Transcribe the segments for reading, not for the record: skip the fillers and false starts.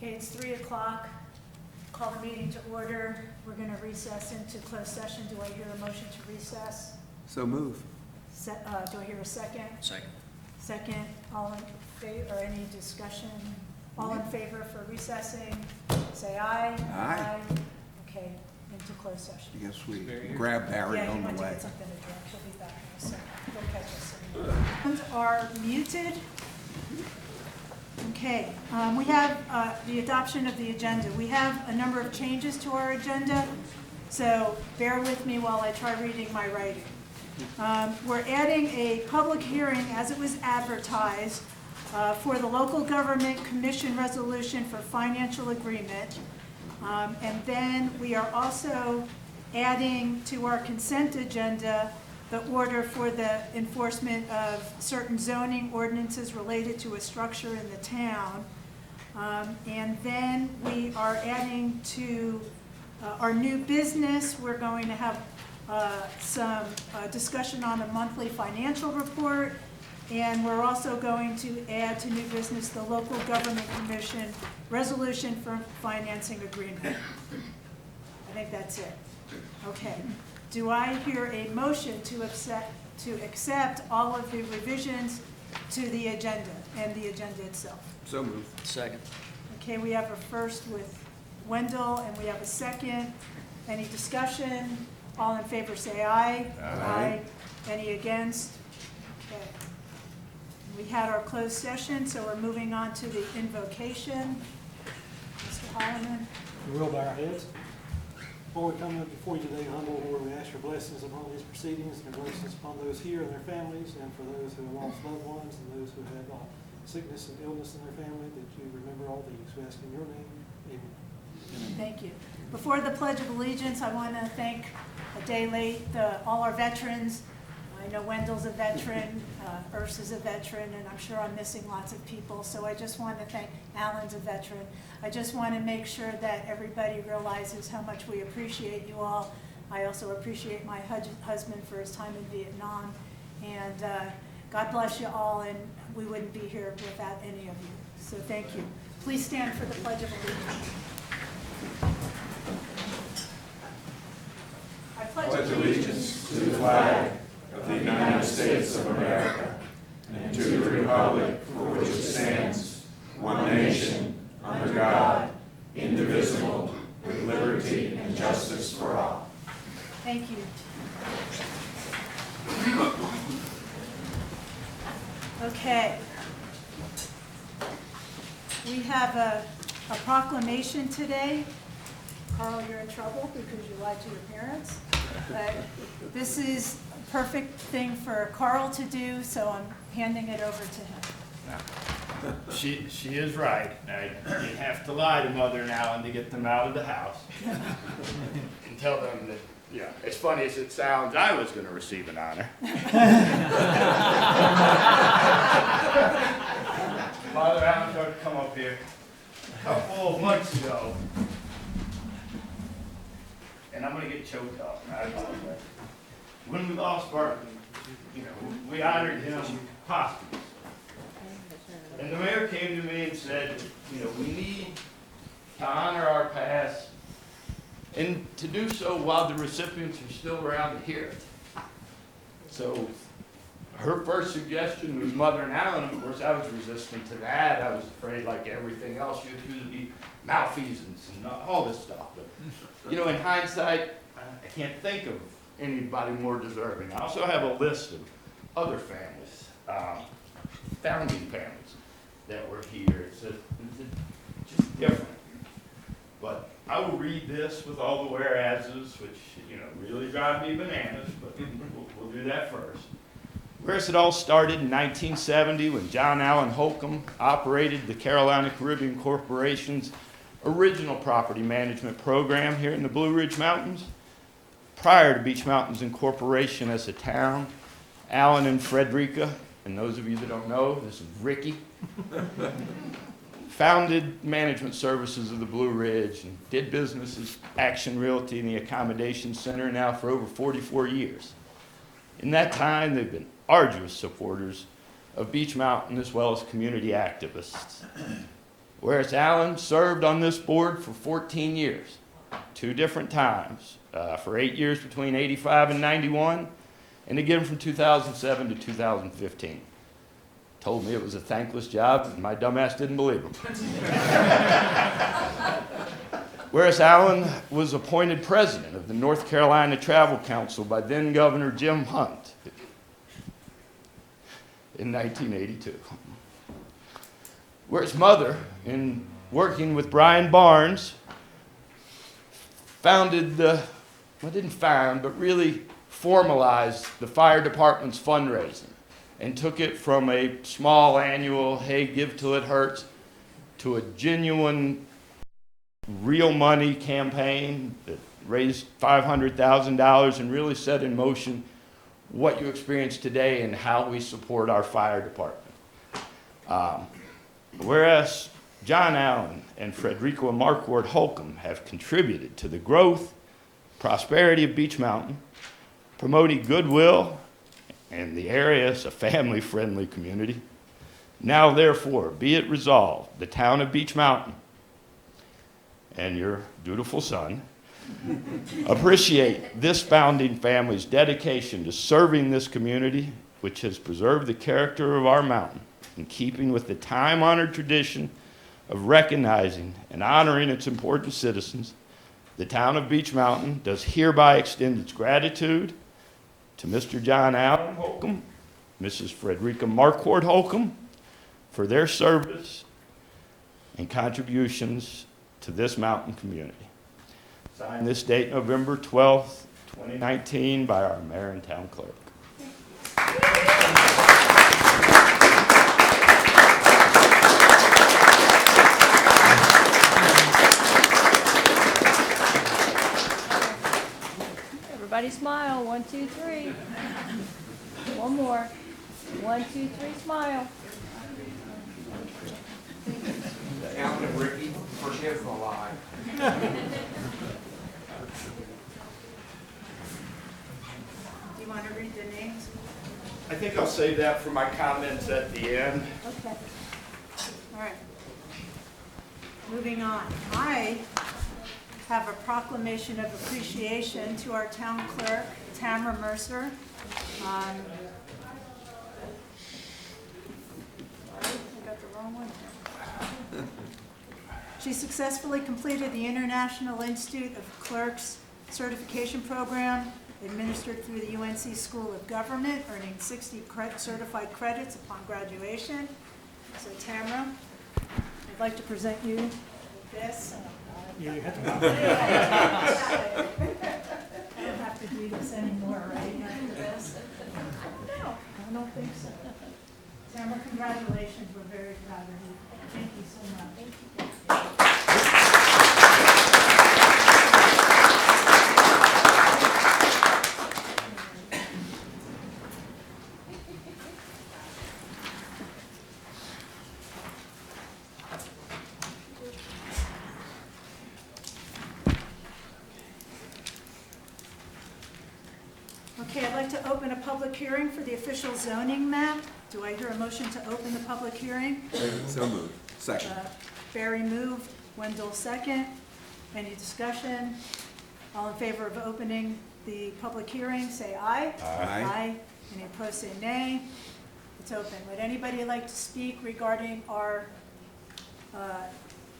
Okay, it's 3 o'clock. Call the meeting to order. We're going to recess into closed session. Do I hear a motion to recess? So move. Do I hear a second? Second. Second, all in favor, or any discussion? All in favor for recessing, say aye. Aye. Okay, into closed session. I guess we grab Barry Yeah, he on went the to way. get something to drink. He'll be back in a second. He'll catch us. Phones are muted. Okay, we have the adoption of the agenda. We have a number of changes to our agenda, so bear with me while I try reading my writing. We're adding a public hearing as it was advertised for the Local Government Commission resolution for financial agreement. And then we are also adding to our consent agenda the order for the enforcement of certain zoning ordinances related to a structure in the town. And then we are adding to our new business, we're going to have some discussion on a monthly financial report, and we're also going to add to new business the Local Government Commission resolution for financing agreement. I think that's it. Okay. Do I hear a motion to accept all of the revisions to the agenda and the agenda itself? So move. Second. Okay, we have a first with Wendell, and we have a second. Any discussion? All in favor say aye. Aye. Any against? Okay. We had our closed session, so we're moving on to the invocation. Mr. Holloman. We will bow our heads. Lord, we come before you today, humble, Lord, we ask your blessings upon these proceedings and your blessings upon those here and their families, and for those who have lost loved ones and those who have sickness and illness in their family, that you remember all these. We ask in your name, amen. Thank you. Before the Pledge of Allegiance, I want to thank a day late all our veterans. I know Wendell's a veteran, Ursa's a veteran, and I'm sure I'm missing lots of people. So I just want to thank Alan's a veteran. I just want to make sure that everybody realizes how much we appreciate you all. I also appreciate my husband for his time in Vietnam. And God bless you all, and we wouldn't be here without any of you. So thank you. Please stand for the Pledge of Allegiance. I pledge allegiance to the flag of the United States of America and to the republic for which it stands, one nation, under God, indivisible, with liberty and justice for all. Thank you. Okay. We have a proclamation today. Carl, you're in trouble because you lied to your parents. This is a perfect thing for Carl to do, so I'm handing it over to him. She is right. You have to lie to Mother and Alan to get them out of the house. And tell them that, yeah, as funny as it sounds, I was going to receive an honor. Mother Alan tried to come up here a couple of months ago. And I'm going to get choked up. I apologize. When we lost Barton, we honored him posthumously. And the mayor came to me and said, we need to honor our past and to do so while the recipients are still around to hear it. So her first suggestion was Mother and Alan. Of course, I was resistant to that. I was afraid, like everything else, you'd accuse of be malfeasance and all this stuff. But, in hindsight, I can't think of anybody more deserving. I also have a list of other families, founding families that were here. It's just different. But I will read this with all the whereases, which, really drive me bananas, but we'll do that first. Whereas it all started in 1970 when John Allen Holcombe operated the Carolina Caribbean Corporation's original property management program here in the Blue Ridge Mountains. Prior to Beach Mountains Incorporation as a town, Alan and Frederica, and those of you that don't know, this is Ricky, founded management services of the Blue Ridge and did business as Action Realty and the Accommodation Center now for over 44 years. In that time, they've been arduous supporters of Beach Mountain as well as community activists. Whereas Alan served on this board for 14 years, 2 different times, for 8 years between 85 and 91, and again from 2007 to 2015. Told me it was a thankless job, and my dumbass didn't believe him. Whereas Alan was appointed president of the North Carolina Travel Council by then Governor Jim Hunt in 1982. Whereas mother, in working with Brian Barnes, really formalized the fire department's fundraising and took it from a small annual, hey, give till it hurts, to a genuine, real money campaign that raised $500,000 and really set in motion what you experience today and how we support our fire department. Whereas John Allen and Frederica and Marquardt Holcombe have contributed to the growth, prosperity of Beech Mountain, promoting goodwill, and the area is a family-friendly community. Now, therefore, be it resolved, the town of Beech Mountain and your dutiful son appreciate this founding family's dedication to serving this community, which has preserved the character of our mountain, in keeping with the time-honored tradition of recognizing and honoring its important citizens. The town of Beech Mountain does hereby extend its gratitude to Mr. John Allen Holcombe, Mrs. Frederica Marquardt Holcombe, for their service and contributions to this mountain community. Signed this date, November 12th, 2019, by our mayor and town clerk. Everybody smile. 1, 2, 3. One more. 1, 2, 3, smile. Alan and Ricky, first half of the line. Do you want to read the names? I think I'll save that for my comments at the end. Okay. All right. Moving on. I have a proclamation of appreciation to our town clerk, Tamara Mercer. Sorry, I got the wrong one. She successfully completed the International Institute of Clerks certification program administered through the UNC School of Government, earning 60 certified credits upon graduation. So Tamara, I'd like to present you with this. Yeah, you have to. I don't have to do this anymore, right, after this? No, I don't think so. Tamara, congratulations, we're very proud of you. Thank you so much. Okay, I'd like to open a public hearing for the official zoning map. Do I hear a motion to open the public hearing? So moved. Second. Barry moved, Wendell second. Any discussion? All in favor of opening the public hearing, say aye. Aye. Any opposed, say nay. It's open. Would anybody like to speak regarding our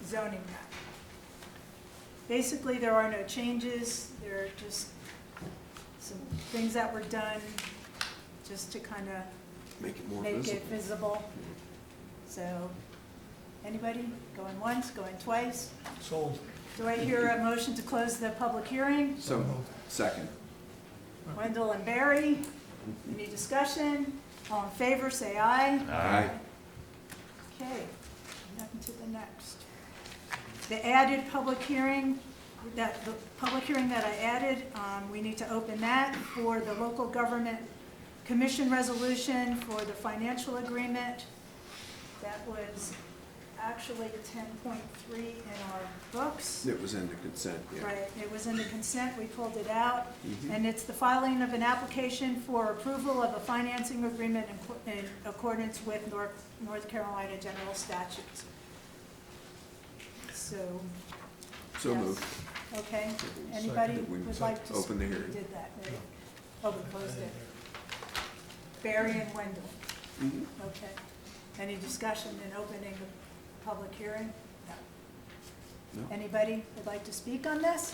zoning map? Basically, there are no changes. There are just some things that were done just to kind of Make it more make visible. it visible. So, anybody? Going once, going twice? Sold. Do I hear a motion to close the public hearing? So moved. Second. Wendell and Barry, any discussion? All in favor, say aye. Aye. Okay, nothing to the next. The added public hearing, the public hearing that I added, we need to open that for the local government commission resolution for the financial agreement. That was actually 10.3 in our books. It was in the consent, yeah. Right, it was in the consent, we pulled it out, and it's the filing of an application for approval of a financing agreement in accordance with North Carolina general statutes. So. So yes. moved. Okay, anybody We would like to? open the speak? hearing. We did that, right? Oh, we closed it. Barry and Wendell. Mhm. Okay. Any discussion in opening the public hearing? No. No. Anybody would like to speak on this?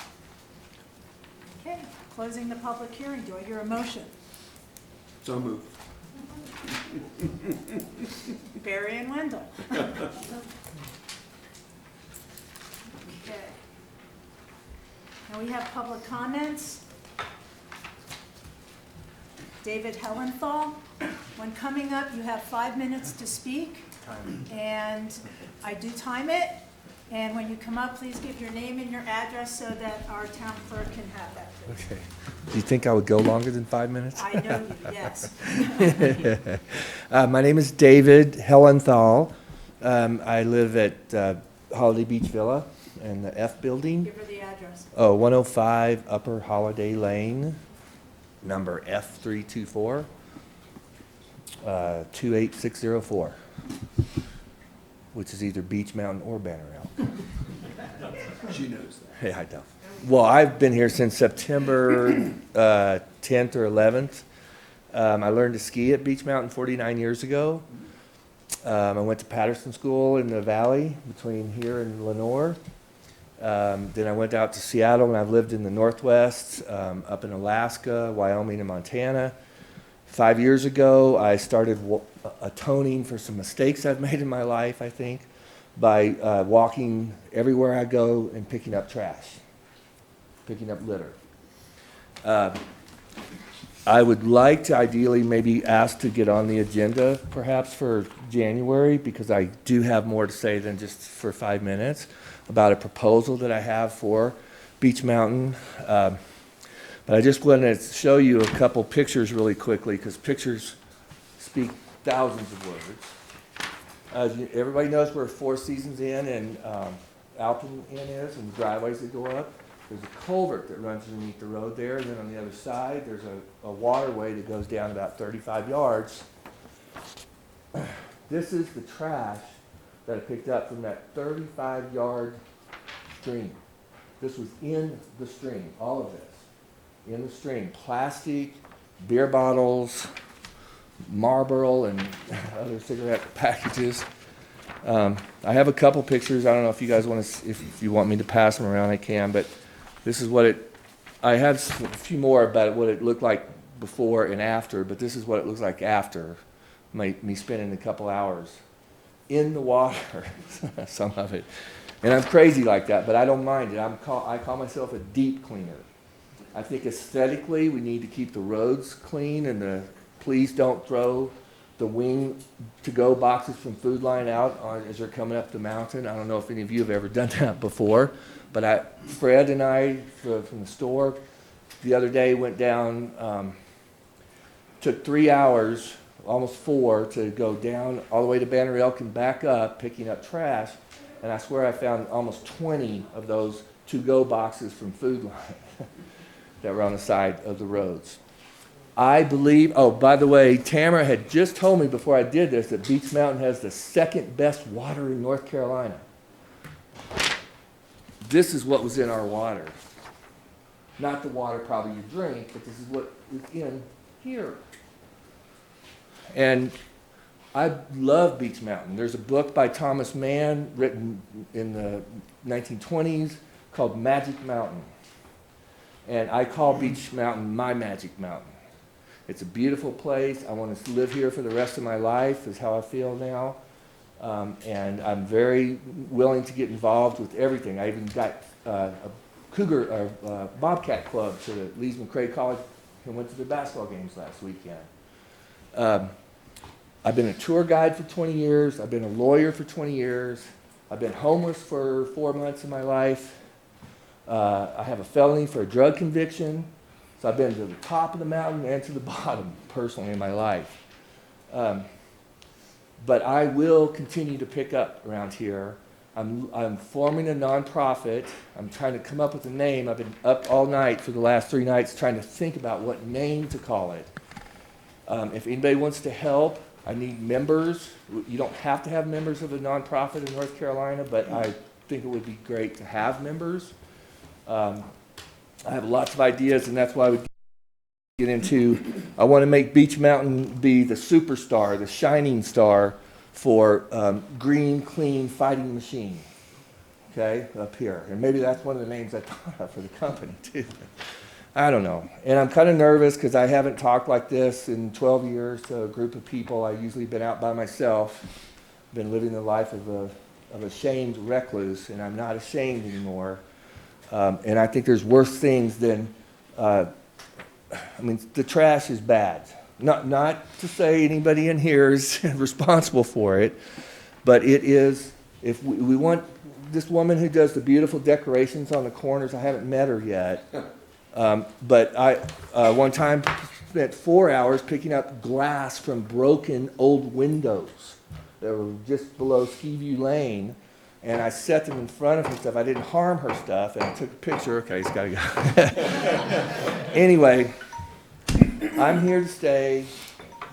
Okay, closing the public hearing. Do I hear a motion? So moved. Barry and Wendell. Okay. Now we have public comments. David Helenthal, when coming up, you have 5 minutes to speak. And I do time it. And when you come up, please give your name and your address so that our town clerk can have that, please. Okay. Do you think I would go longer than 5 minutes? I know you, yes. My name is David Helenthal. I live at Holiday Beach Villa in the F building. Give her the address. 105 Upper Holiday Lane, number F324, 28604, which is either Beach Mountain or Banner Elk. She knows that. Hey, I know. Well, I've been here since September 10th or 11th. I learned to ski at Beach Mountain 49 years ago. I went to Patterson School in the valley between here and Lenore. Then I went out to Seattle, and I've lived in the Northwest, up in Alaska, Wyoming, and Montana. 5 years ago, I started atoning for some mistakes I've made in my life, I think, by walking everywhere I go and picking up trash, picking up litter. I would like to ideally maybe ask to get on the agenda perhaps for January, because I do have more to say than just for 5 minutes about a proposal that I have for Beach Mountain. But I just wanted to show you a couple pictures really quickly, because pictures speak thousands of words. Everybody knows where Four Seasons Inn and Alpine Inn is, and the driveways that go up. There's a culvert that runs underneath the road there, and then on the other side, there's a waterway that goes down about 35 yards. This is the trash that I picked up from that 35-yard stream. This was in the stream, all of this, in the stream. Plastic, beer bottles, Marlboro, and other cigarette packages. I have a couple pictures. I don't know if you guys want to, if you want me to pass them around, I can, but this is what it, I have a few more about what it looked like before and after, but this is what it looks like after me spending a couple hours in the water, some of it. And I'm crazy like that, but I don't mind it. I call myself a deep cleaner. I think aesthetically we need to keep the roads clean, and please don't throw the wing to-go boxes from Food Line out as they're coming up the mountain. I don't know if any of you have ever done that before, but Fred and I from the store the other day went down, took 3 hours, almost 4, to go down all the way to Banner Elk and back up, picking up trash, and I swear I found almost 20 of those to-go boxes from Food Line that were on the side of the roads. I believe, oh, by the way, Tamara had just told me before I did this that Beach Mountain has the second best water in North Carolina. This is what was in our water. Not the water probably you drink, but this is what is in here. And I love Beach Mountain. There's a book by Thomas Mann written in the 1920s called Magic Mountain. And I call Beach Mountain my magic mountain. It's a beautiful place. I want to live here for the rest of my life, is how I feel now. And I'm very willing to get involved with everything. I even got a Bobcat Club to the Lees McRae College and went to the basketball games last weekend. I've been a tour guide for 20 years. I've been a lawyer for 20 years. I've been homeless for 4 months of my life. I have a felony for a drug conviction. So I've been to the top of the mountain and to the bottom, personally, in my life. But I will continue to pick up around here. I'm forming a nonprofit. I'm trying to come up with a name. I've been up all night for the last 3 nights trying to think about what name to call it. If anybody wants to help, I need members. You don't have to have members of a nonprofit in North Carolina, but think it would be great to have members. I have lots of ideas, and that's why we get into, I want to make Beach Mountain be the superstar, the shining star for green, clean fighting machine, okay, up here. And maybe that's one of the names I thought of for the company, too. I don't know. And I'm kind of nervous because I haven't talked like this in 12 years to a group of people. I've usually been out by myself, been living the life of a shamed recluse, and I'm not ashamed anymore. And I think there's worse things than, I mean, the trash is bad. Not to say anybody in here is responsible for it, but it is, if we want this woman who does the beautiful decorations on the corners, I haven't met her yet, but I one time spent 4 hours picking up glass from broken old windows that were just below Skiview Lane, and I set them in front of her stuff. I didn't harm her stuff, and I took a picture. Okay, he's got to go. Anyway, I'm here to stay,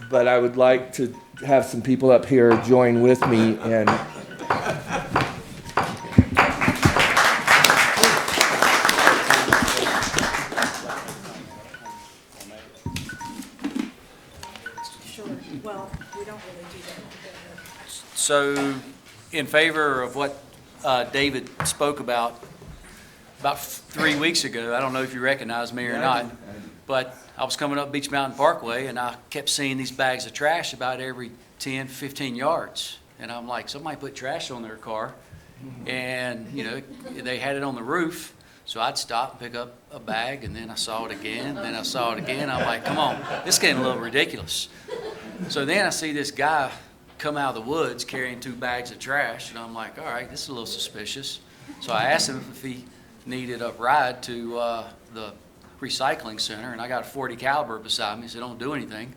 but I would like to have some people up here join with me and Sure, well, we don't really do that. So, in favor of what David spoke about 3 weeks ago, I don't know if you recognize me or not, but I was coming up Beach Mountain Parkway, and I kept seeing these bags of trash about every 10, 15 yards. And I'm like, somebody put trash on their car, and, you know, they had it on the roof. So I'd stop and pick up a bag, and then I saw it again, then I saw it again. I'm like, come on, this is getting a little ridiculous. So then I see this guy come out of the woods carrying 2 bags of trash, and I'm like, all right, this is a little suspicious. So I asked him if he needed a ride to the recycling center, and I got a .40 caliber beside me. He said, don't do anything.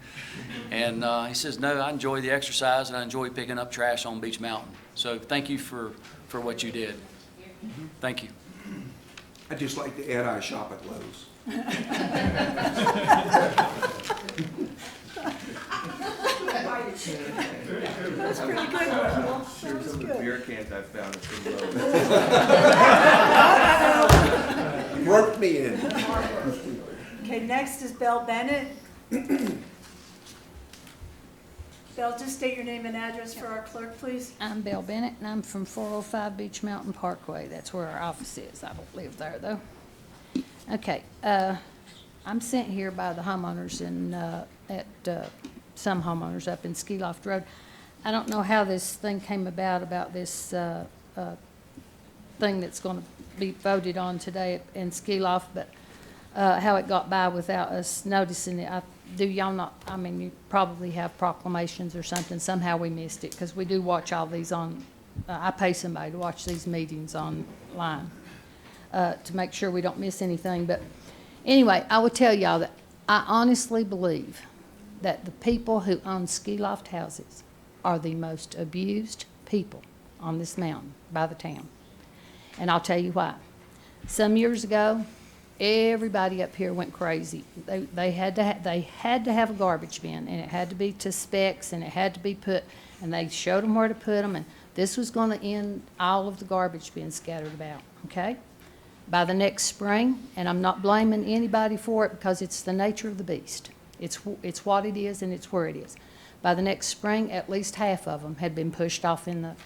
And he says, no, I enjoy the exercise, and I enjoy picking up trash on Beach Mountain. So thank you for what you did. Thank you. I'd just like to add, I shop at Lowe's. That's pretty good, Wendell. That was good. beer cans I found at the Roped me in. Okay, next is Belle Bennett. Belle, just state your name and address for our clerk, please. I'm Belle Bennett, and I'm from 405 Beach Mountain Parkway. That's where our office is. I don't live there, though. Okay, I'm sent here by the homeowners some homeowners up in Ski Loft Road. I don't know how this thing came about this thing that's going to be voted on today in Ski Loft, but how it got by without us noticing it. Do y'all not, I mean, you probably have proclamations or something. Somehow we missed it, because we do watch all these on, I pay somebody to watch these meetings online to make sure we don't miss anything. But anyway, I will tell y'all that I honestly believe that the people who own ski loft houses are the most abused people on this mountain by the town. And I'll tell you why. Some years ago, everybody up here went crazy. They had to have a garbage bin, and it had to be to specs, and it had to be put, and they showed them where to put them, and this was going to end all of the garbage bins scattered about, okay? By the next spring, and I'm not blaming anybody for it because it's the nature of the beast. It's what it is, and it's where it is. By the next spring, at least half of them had been pushed off in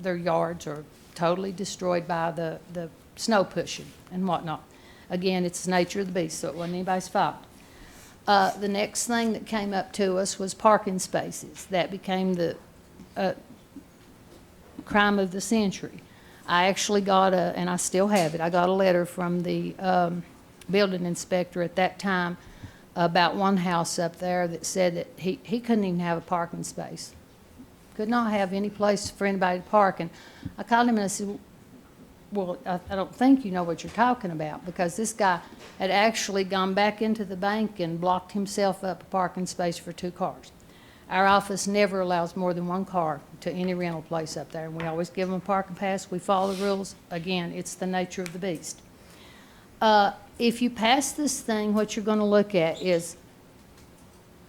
their yards or totally destroyed by the snow pushing and whatnot. Again, it's the nature of the beast, so it wasn't anybody's fault. The next thing that came up to us was parking spaces. That became the crime of the century. I actually got and I still have it, I got a letter from the building inspector at that time about one house up there that said that he couldn't even have a parking space. Could not have any place for anybody to park. And I called him and I said, well, I don't think you know what you're talking about, because this guy had actually gone back into the bank and blocked himself up a parking space for 2 cars. Our office never allows more than 1 car to any rental place up there, and we always give them a parking pass. We follow the rules. Again, it's the nature of the beast. If you pass this thing, what you're going to look at is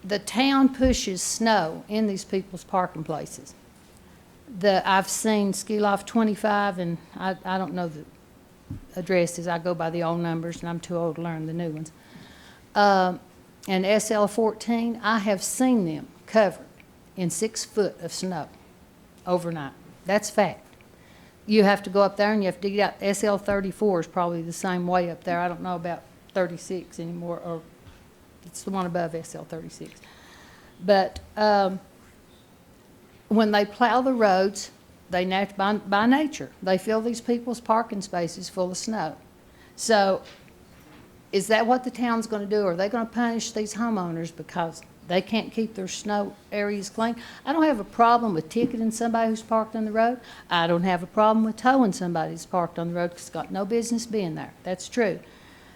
the town pushes snow in these people's parking places. I've seen Ski Loft 25, and I don't know the addresses. I go by the old numbers, and I'm too old to learn the new ones. And SL 14, I have seen them covered in 6 foot of snow overnight. That's fact. You have to go up there and you have to get out. SL 34 is probably the same way up there. I don't know about 36 anymore, or it's the one above SL 36. But when they plow the roads, they by nature, they fill these people's parking spaces full of snow. So is that what the town's going to do? Are they going to punish these homeowners because they can't keep their snow areas clean? I don't have a problem with ticketing somebody who's parked on the road. I don't have a problem with towing somebody who's parked on the road because it's got no business being there. That's true.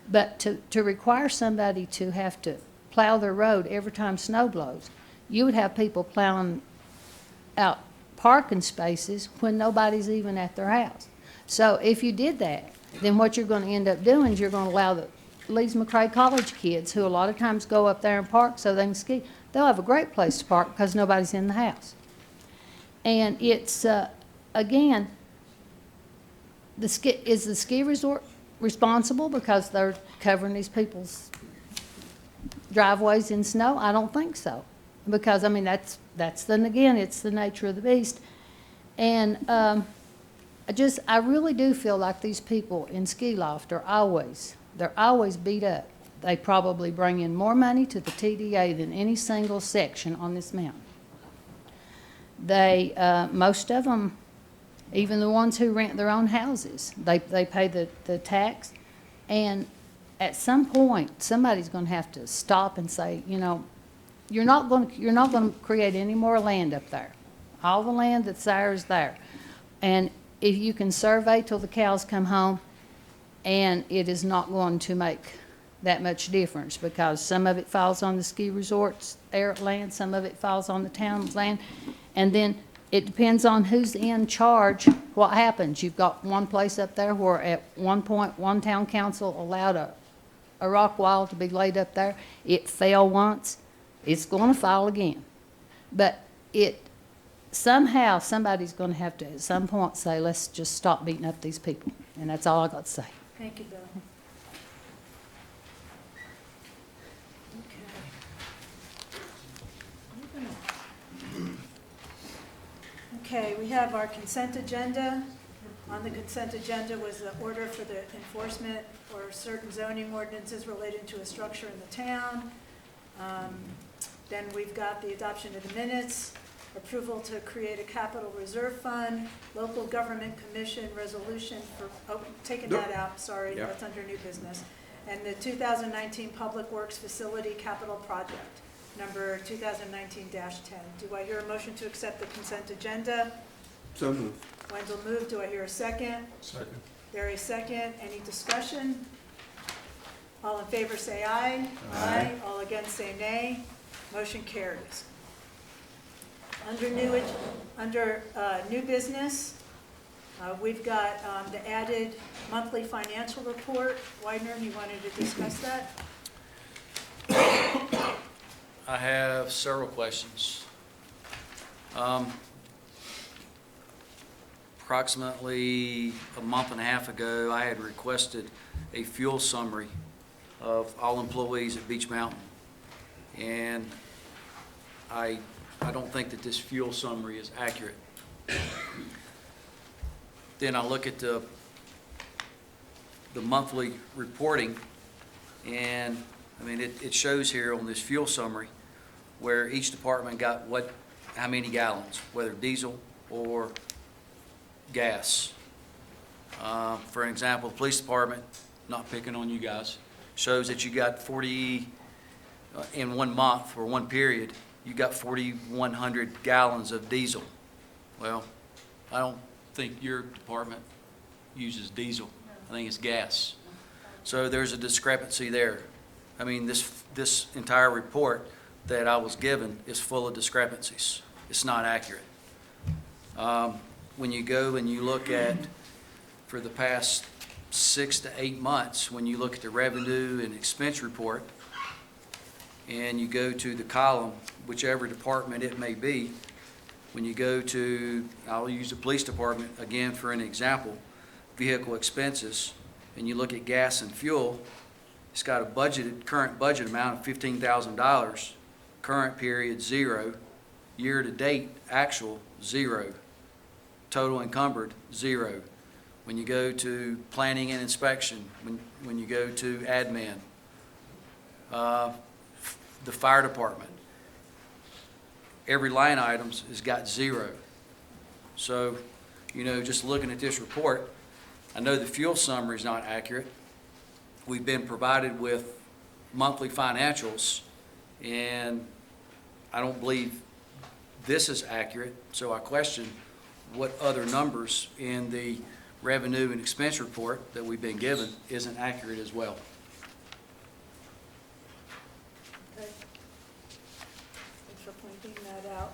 But to require somebody to have to plow their road every time snow blows, you would have people plowing out parking spaces when nobody's even at their house. So if you did that, then what you're going to end up doing is you're going to allow the Leeds McRae College kids, who a lot of times go up there and park so they can ski, they'll have a great place to park because nobody's in the house. And it's, again, is the ski resort responsible because they're covering these people's driveways in snow? I don't think so. Because, I mean, that's then again, it's the nature of the beast. And I really do feel like these people in Ski Loft they're always beat up. They probably bring in more money to the TDA than any single section on this mountain. Most of them, even the ones who rent their own houses, they pay the tax. And at some point, somebody's going to have to stop and say, you know, you're not going to create any more land up there. All the land that's there is there. And if you can survey till the cows come home, and it is not going to make that much difference because some of it falls on the ski resort's land, some of it falls on the town's land, and then it depends on who's in charge what happens. You've got one place up there where at one point one town council allowed a rock wall to be laid up there. It fell once. It's going to fall again. But somehow somebody's going to have to at some point say, let's just stop beating up these people. And that's all I got to say. Thank you, Bill. Okay, we have our consent agenda. On the consent agenda was the order for the enforcement or certain zoning ordinances related to a structure in the town. Then we've got the adoption of the minutes, approval to create a capital reserve fund, local government commission resolution for, taking that out, sorry, Yep. that's under new business. And the 2019 Public Works Facility Capital Project, number 2019-10. Do I hear a motion to accept the consent agenda? So moved. Wendell moved. Do I hear a second? Second. Barry second. Any discussion? All in favor say aye. Aye. All against say nay. Motion carries. Under new business, we've got the added monthly financial report. Widener, you wanted to discuss that? I have several questions. Approximately a month and a half ago, I had requested a fuel summary of all employees at Beach Mountain. And I don't think that this fuel summary is accurate. Then I look at the monthly reporting, and I mean, it shows here on this fuel summary where each department got how many gallons, whether diesel or gas. For an example, the police department, not picking on you guys, shows that you got 40, in 1 month or one period, you got 4,100 gallons of diesel. Well, I don't think your department uses diesel. I think it's gas. So there's a discrepancy there. I mean, this entire report that I was given is full of discrepancies. It's not accurate. When you go and you look at, for the past 6 to 8 months, when you look at the revenue and expense report, and you go to the column, whichever department it may be, When you go to, I'll use the police department again for an example, vehicle expenses, and you look at gas and fuel, it's got a budgeted, current budget amount of $15,000, current period 0, year-to-date actual 0, total encumbered 0. When you go to planning and inspection, when you go to admin, the fire department, every line item's has got 0. So, you know, just looking at this report, I know the fuel summary is not accurate. We've been provided with monthly financials, and I don't believe this is accurate, so I question what other numbers in the revenue and expense report that we've been given isn't accurate as well. Okay. Thanks for pointing that out.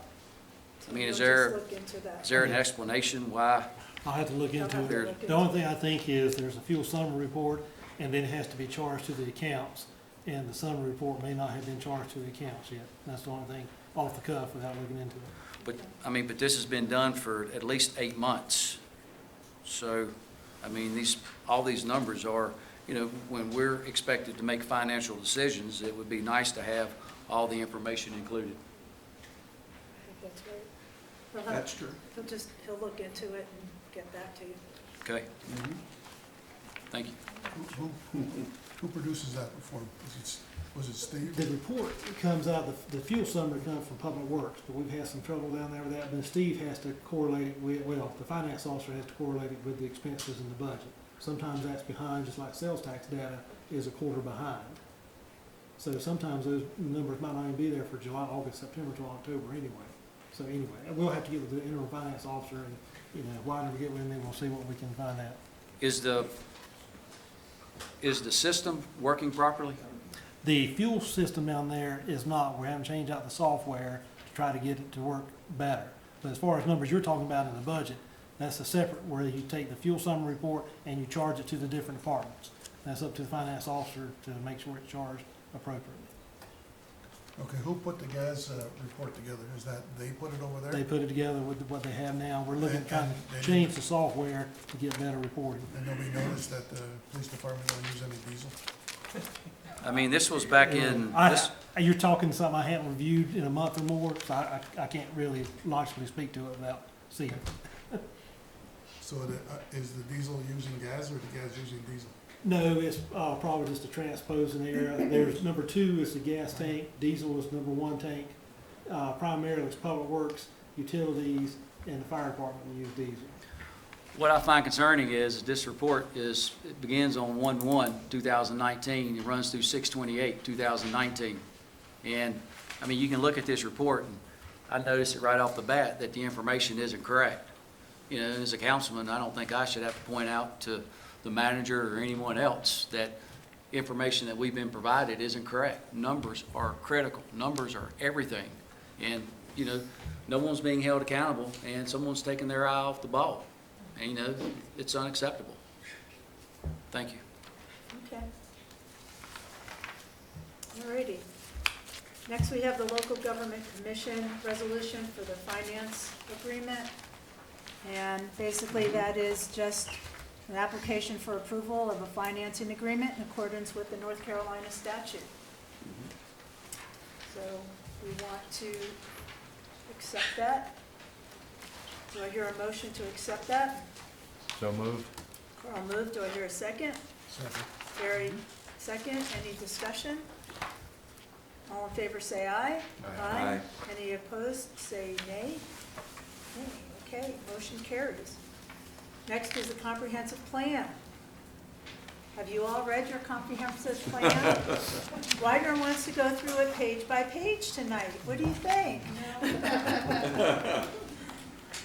I mean, We'll is there- just look into that. Is there an explanation why? I'll have to look into I'll have to it. look The into only thing I think is there's a fuel summary report, and then it has to be charged to the accounts. And the summary report may not have been charged to the accounts yet. That's the only thing off the cuff without looking into it. But, I mean, but this has been done for at least 8 months. So, I mean, all these numbers are, you know, when we're expected to make financial decisions, it would be nice to have all the information included. I think that's right. Well, That's true. he'll look into it and get back to you. Okay? Thank you. Who produces that report? Was it Steve? The report comes out, the fuel summary comes from Public Works, but we've had some trouble down there with that. But Steve has to correlate it with, well, the finance officer has to correlate it with the expenses in the budget. Sometimes that's behind, just like sales tax data is a quarter behind. So sometimes those numbers might not even be there for July, August, September till October anyway. So anyway, we'll have to get with the interim finance officer and, you know, why we get with him, we'll see what we can find out. Is the system working properly? The fuel system down there is not. We haven't changed out the software to try to get it to work better. But as far as numbers you're talking about in the budget, that's a separate where you take the fuel summary report and you charge it to the different departments. That's up to the finance officer to make sure it's charged appropriately. Okay, who put the gas report together? Is that, they put it over there? They put it together with what they have now. We're looking And- to kind and they of change the software to get better reporting. And nobody noticed that the police department don't use any diesel? I mean, this was back in, this, You're talking something I haven't reviewed in a month or more, so I can't really logically speak to it without seeing it. So is the diesel using gas or the gas using diesel? No, it's probably just a transposing error. There's number 2 is the gas tank, diesel is number 1 tank. Primarily it's Public Works, utilities, and the fire department will use diesel. what I find concerning is this report it begins on 1/1/2019, it runs through 6/28/2019. And, I mean, you can look at this report, and I notice it right off the bat that the information isn't correct. You know, as a councilman, I don't think I should have to point out to the manager or anyone else that information that we've been provided isn't correct. Numbers are critical. Numbers are everything. And, you know, no one's being held accountable, and someone's taking their eye off the ball. And, you know, it's unacceptable. Thank you. Okay. Alrighty. Next, we have the Local Government Commission resolution for the finance agreement. And basically, that is just an application for approval of a financing agreement in accordance with the North Carolina statute. So we want to accept that. Do I hear a motion to accept that? So moved. Carl moved. Do I hear a second? Second. Barry, second. Any discussion? All in favor, say aye. Aye. Any opposed, say nay. Nay. Okay, motion carries. Next is the comprehensive plan. Have you all read your comprehensive plan? Widener wants to go through it page by page tonight. What do you think?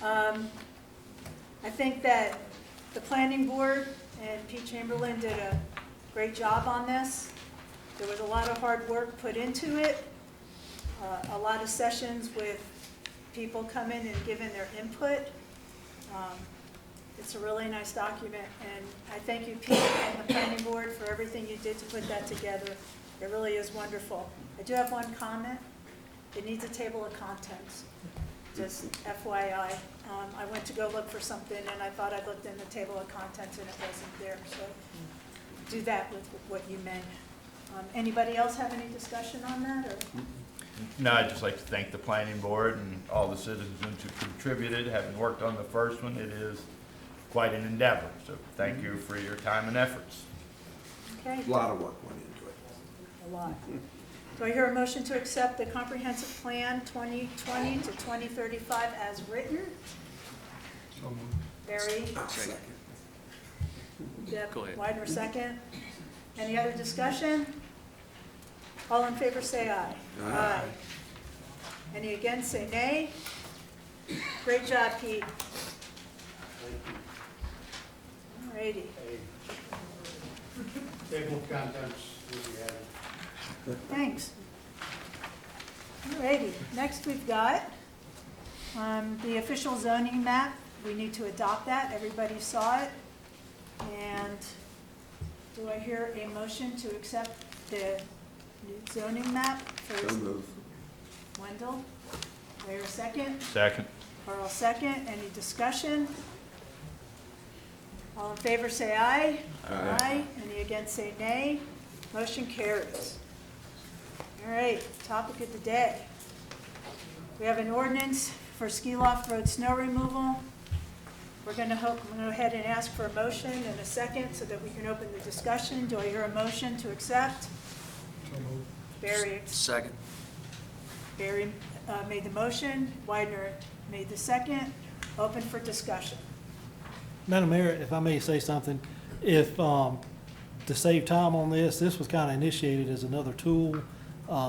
I think that the planning board and Pete Chamberlain did a great job on this. There was a lot of hard work put into it, a lot of sessions with people coming and giving their input. It's a really nice document, and I thank you, Pete, and the planning board for everything you did to put that together. It really is wonderful. I do have one comment. It needs a table of contents. just FYI. I went to go look for something, and I thought I looked in the table of contents, and it wasn't there, so do that with what you meant. Anybody else have any discussion on that, or? No, I'd just like to thank the planning board and all the citizens who contributed. Having worked on the first one, it is quite an endeavor. So thank you for your time and efforts. Okay, A lot of work went into it. a lot. Do I hear a motion to accept the comprehensive plan 2020 to 2035 as written? So moved. Barry? Second. Deb Go ahead. Widener, second. Any other discussion? All in favor, say aye. Aye. Any against, say nay. Great job, Pete. All righty. Table of contents, will be added. Thanks. All righty. Next, we've got the official zoning map. We need to adopt that. Everybody saw it. And do I hear a motion to accept the new zoning map for So move. Wendell? Do I hear a second? Second. Carl, second. Any discussion? All in favor, say aye. Aye. Any against, say nay. Motion carries. All right, topic of the day. We have an ordinance for Ski Loft Road snow removal. I'm going to go ahead and ask for a motion and a second so that we can open the discussion. Do I hear a motion to accept? So moved. Barry Second. Made the motion, Widener made the second. Open for discussion. Madam Mayor, if I may say something, if, to save time on this was kind of initiated as another tool,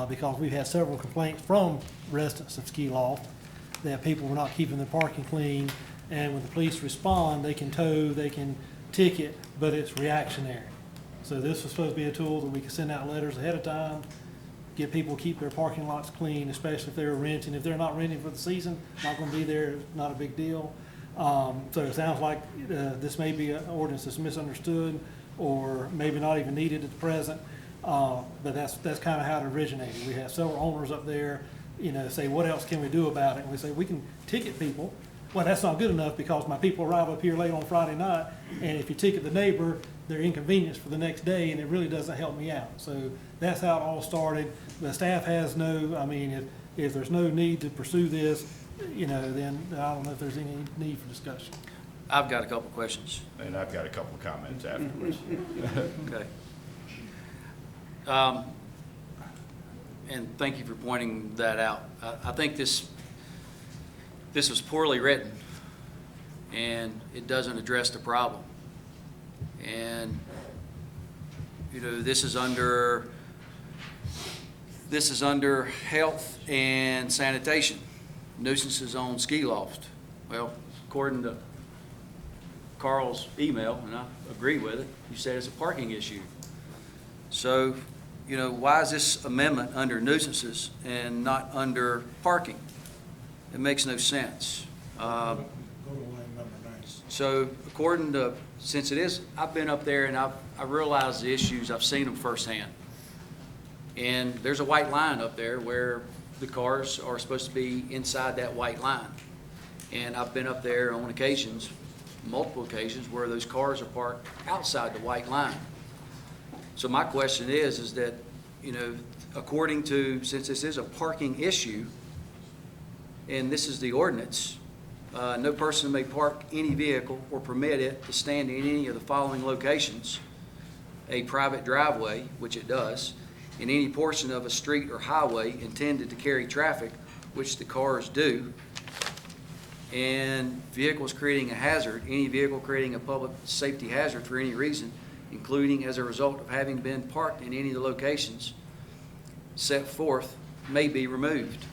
because we've had several complaints from residents of Ski Loft that people were not keeping their parking clean, and when the police respond, they can tow, they can ticket, but it's reactionary. So this was supposed to be a tool that we could send out letters ahead of time, get people to keep their parking lots clean, especially if they're renting. If they're not renting for the season, not gonna be there, not a big deal. So it sounds like this may be an ordinance that's misunderstood or maybe not even needed at the present. But that's kind of how it originated. We have several owners up there, say, what else can we do about it? And we say, we can ticket people. Well, that's not good enough because my people arrive up here late on Friday night, and if you ticket the neighbor, they're inconvenienced for the next day, and it really doesn't help me out. So that's how it all started. The staff has if there's no need to pursue this, then I don't know if there's any need for discussion. I've got a couple questions. And I've got a couple of comments afterwards. Okay. And thank you for pointing that out. I think this was poorly written, and it doesn't address the problem. And, this is under health and sanitation, nuisances on ski loft. Well, according to Carl's email, and I agree with it, you said it's a parking issue. So, why is this amendment under nuisances and not under parking? It makes no sense. Go to line number 9. So according to, since it is, I've been up there and I realize the issues, I've seen them firsthand. And there's a white line up there where the cars are supposed to be inside that white line. And I've been up there on occasions, multiple occasions, where those cars are parked outside the white line. So my question is that, according to, since this is a parking issue, and this is the ordinance, no person may park any vehicle or permit it to stand in any of the following locations: a private driveway, which it does, in any portion of a street or highway intended to carry traffic, which the cars do, and vehicles creating a hazard, any vehicle creating a public safety hazard for any reason, including as a result of having been parked in any of the locations set forth, may be removed.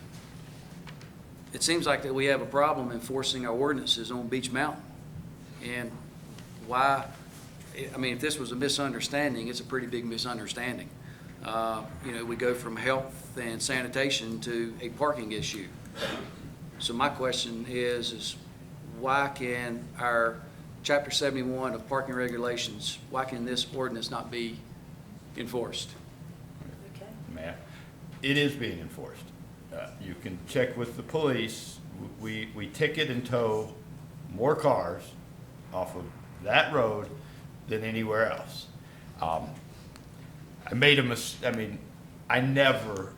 It seems like that we have a problem enforcing our ordinances on Beach Mountain. And why, if this was a misunderstanding, it's a pretty big misunderstanding. We go from health and sanitation to a parking issue. So my question is why can our Chapter 71 of parking regulations, why can this ordinance not be enforced? Okay. Matt, it is being enforced. You can check with the police. We ticket and tow more cars off of that road than anywhere else. I made a I mean, I never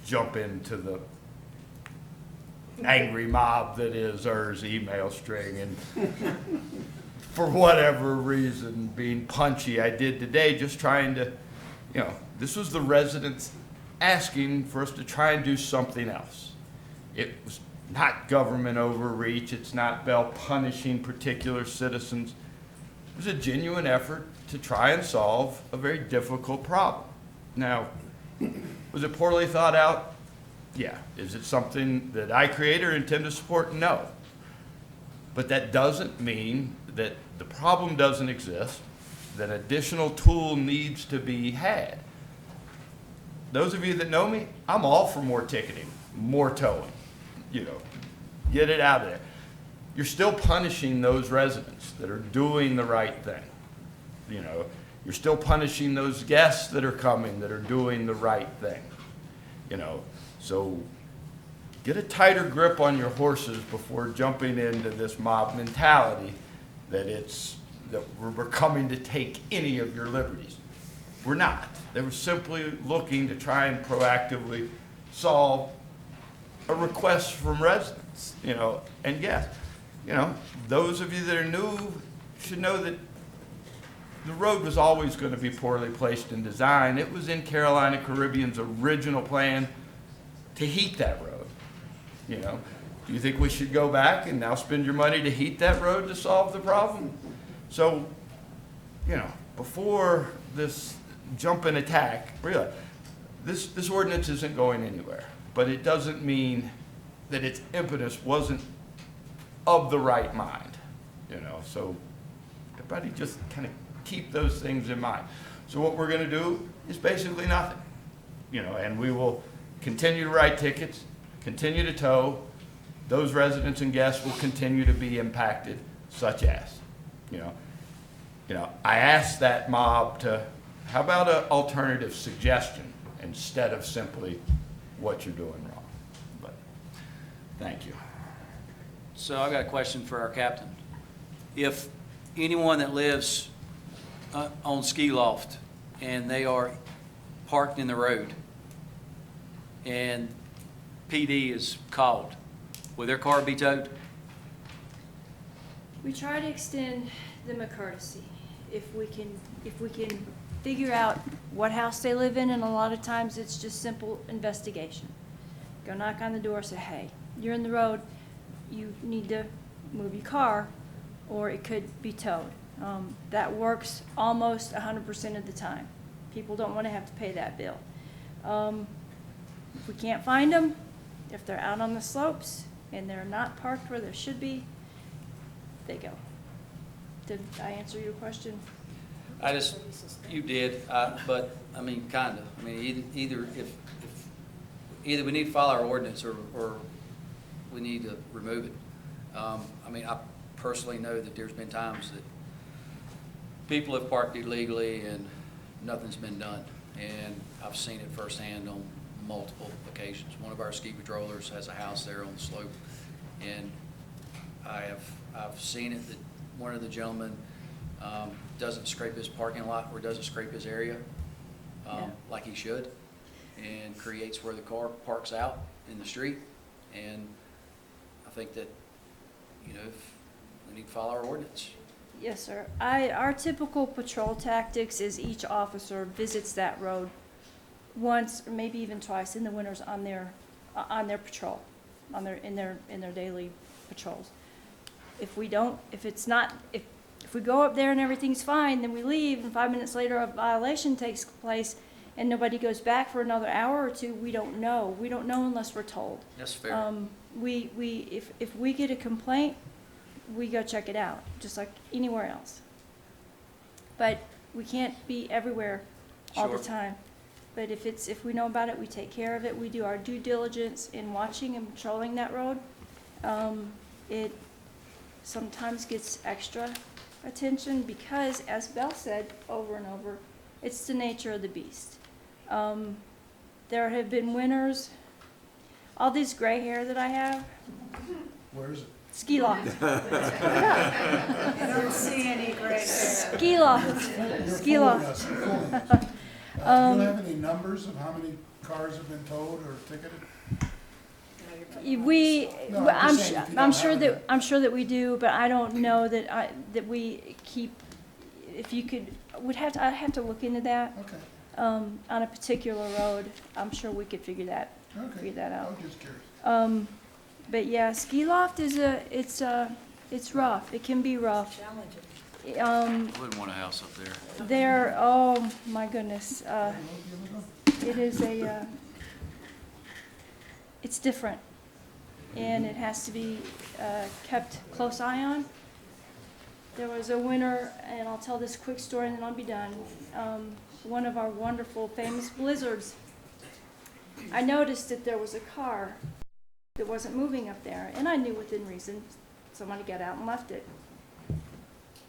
jump into the angry mob that is Er's email string, and for whatever reason, being punchy, I did today, just trying to, you know, this was the residents asking for us to try and do something else. It was not government overreach. It's not Bell punishing particular citizens. It was a genuine effort to try and solve a very difficult problem. Now, was it poorly thought out? Yeah. Is it something that I create or intend to support? No. But that doesn't mean that the problem doesn't exist, that additional tool needs to be had. Those of you that know me, I'm all for more ticketing, more towing, you know, get it out of there. You're still punishing those residents that are doing the right thing. You know, you're still punishing those guests that are coming that are doing the right thing. You know, so get a tighter grip on your horses before jumping into this mob mentality that we're coming to take any of your liberties. We're not. They were simply looking to try and proactively solve a request from residents, you know, and yes, you know, those of you that are new should know that the road was always going to be poorly placed in design. It was in Carolina Caribbean's original plan to heat that road, you know. Do you think we should go back and now spend your money to heat that road to solve the problem? So, you know, before this jump and attack, realize this ordinance isn't going anywhere, but it doesn't mean that its impetus wasn't of the right mind, you know. So everybody just kind of keep those things in mind. So what we're going to do is basically nothing, you know, and we will continue to write tickets, continue to tow. Those residents and guests will continue to be impacted, such as, you know, I asked that mob to, how about an alternative suggestion instead of simply what you're doing wrong? But thank you. So I've got a question for our captain. If anyone that lives on Ski Loft and they are parked in the road and PD is called, will their car be towed? We try to extend them a courtesy. If we can figure out what house they live in, and a lot of times it's just simple investigation. Go knock on the door, say, hey, you're in the road, you need to move your car, or it could be towed. That works almost 100% of the time. People don't want to have to pay that bill. If we can't find them, if they're out on the slopes and they're not parked where they should be, they go. Did I answer your question? You did, but, I mean, kind of. I mean, either we need to follow our ordinance or we need to remove it. I mean, I personally know that there's been times that people have parked illegally and nothing's been done. And I've seen it firsthand on multiple occasions. One of our ski patrollers has a house there on the slope, and I've seen it that one of the gentlemen doesn't scrape his parking lot or doesn't scrape his area like he should, and creates where the car parks out in the street. And I think that, you know, we need to follow our ordinance. Yes, sir. Our typical patrol tactics is each officer visits that road once or maybe even twice in the winters on their patrol, in their daily patrols. If we go up there and everything's fine, then we leave, and 5 minutes later a violation takes place and nobody goes back for another hour or two, we don't know. We don't know unless we're told. That's fair. If we get a complaint, we go check it out, just like anywhere else. But we can't be everywhere all the Sure. time. But if we know about it, we take care of it. We do our due diligence in watching and patrolling that road. It sometimes gets extra attention because, as Belle said over and over, it's the nature of the beast. There have been winters. All this gray hair that I have, Where is it? ski loft. I don't see any gray hair. Ski loft. You're Ski fooling loft. us, you're fooling us. Do you have any numbers of how many cars have been towed or ticketed? We, No, I'm just saying if you don't have it. I'm sure that we do, but I don't know that that we keep, if you could, I'd have to look into that, Okay, on a particular road. I'm sure we could figure that okay. out. I was just curious. But yeah, ski loft is it's rough. It can be rough. Wouldn't want a house up there. There, oh my goodness, it is it's different, and it has to be kept close eye on. There was a winter, and I'll tell this quick story and then I'll be done. One of our wonderful famous blizzards, I noticed that there was a car that wasn't moving up there, and I knew within reason somebody got out and left it.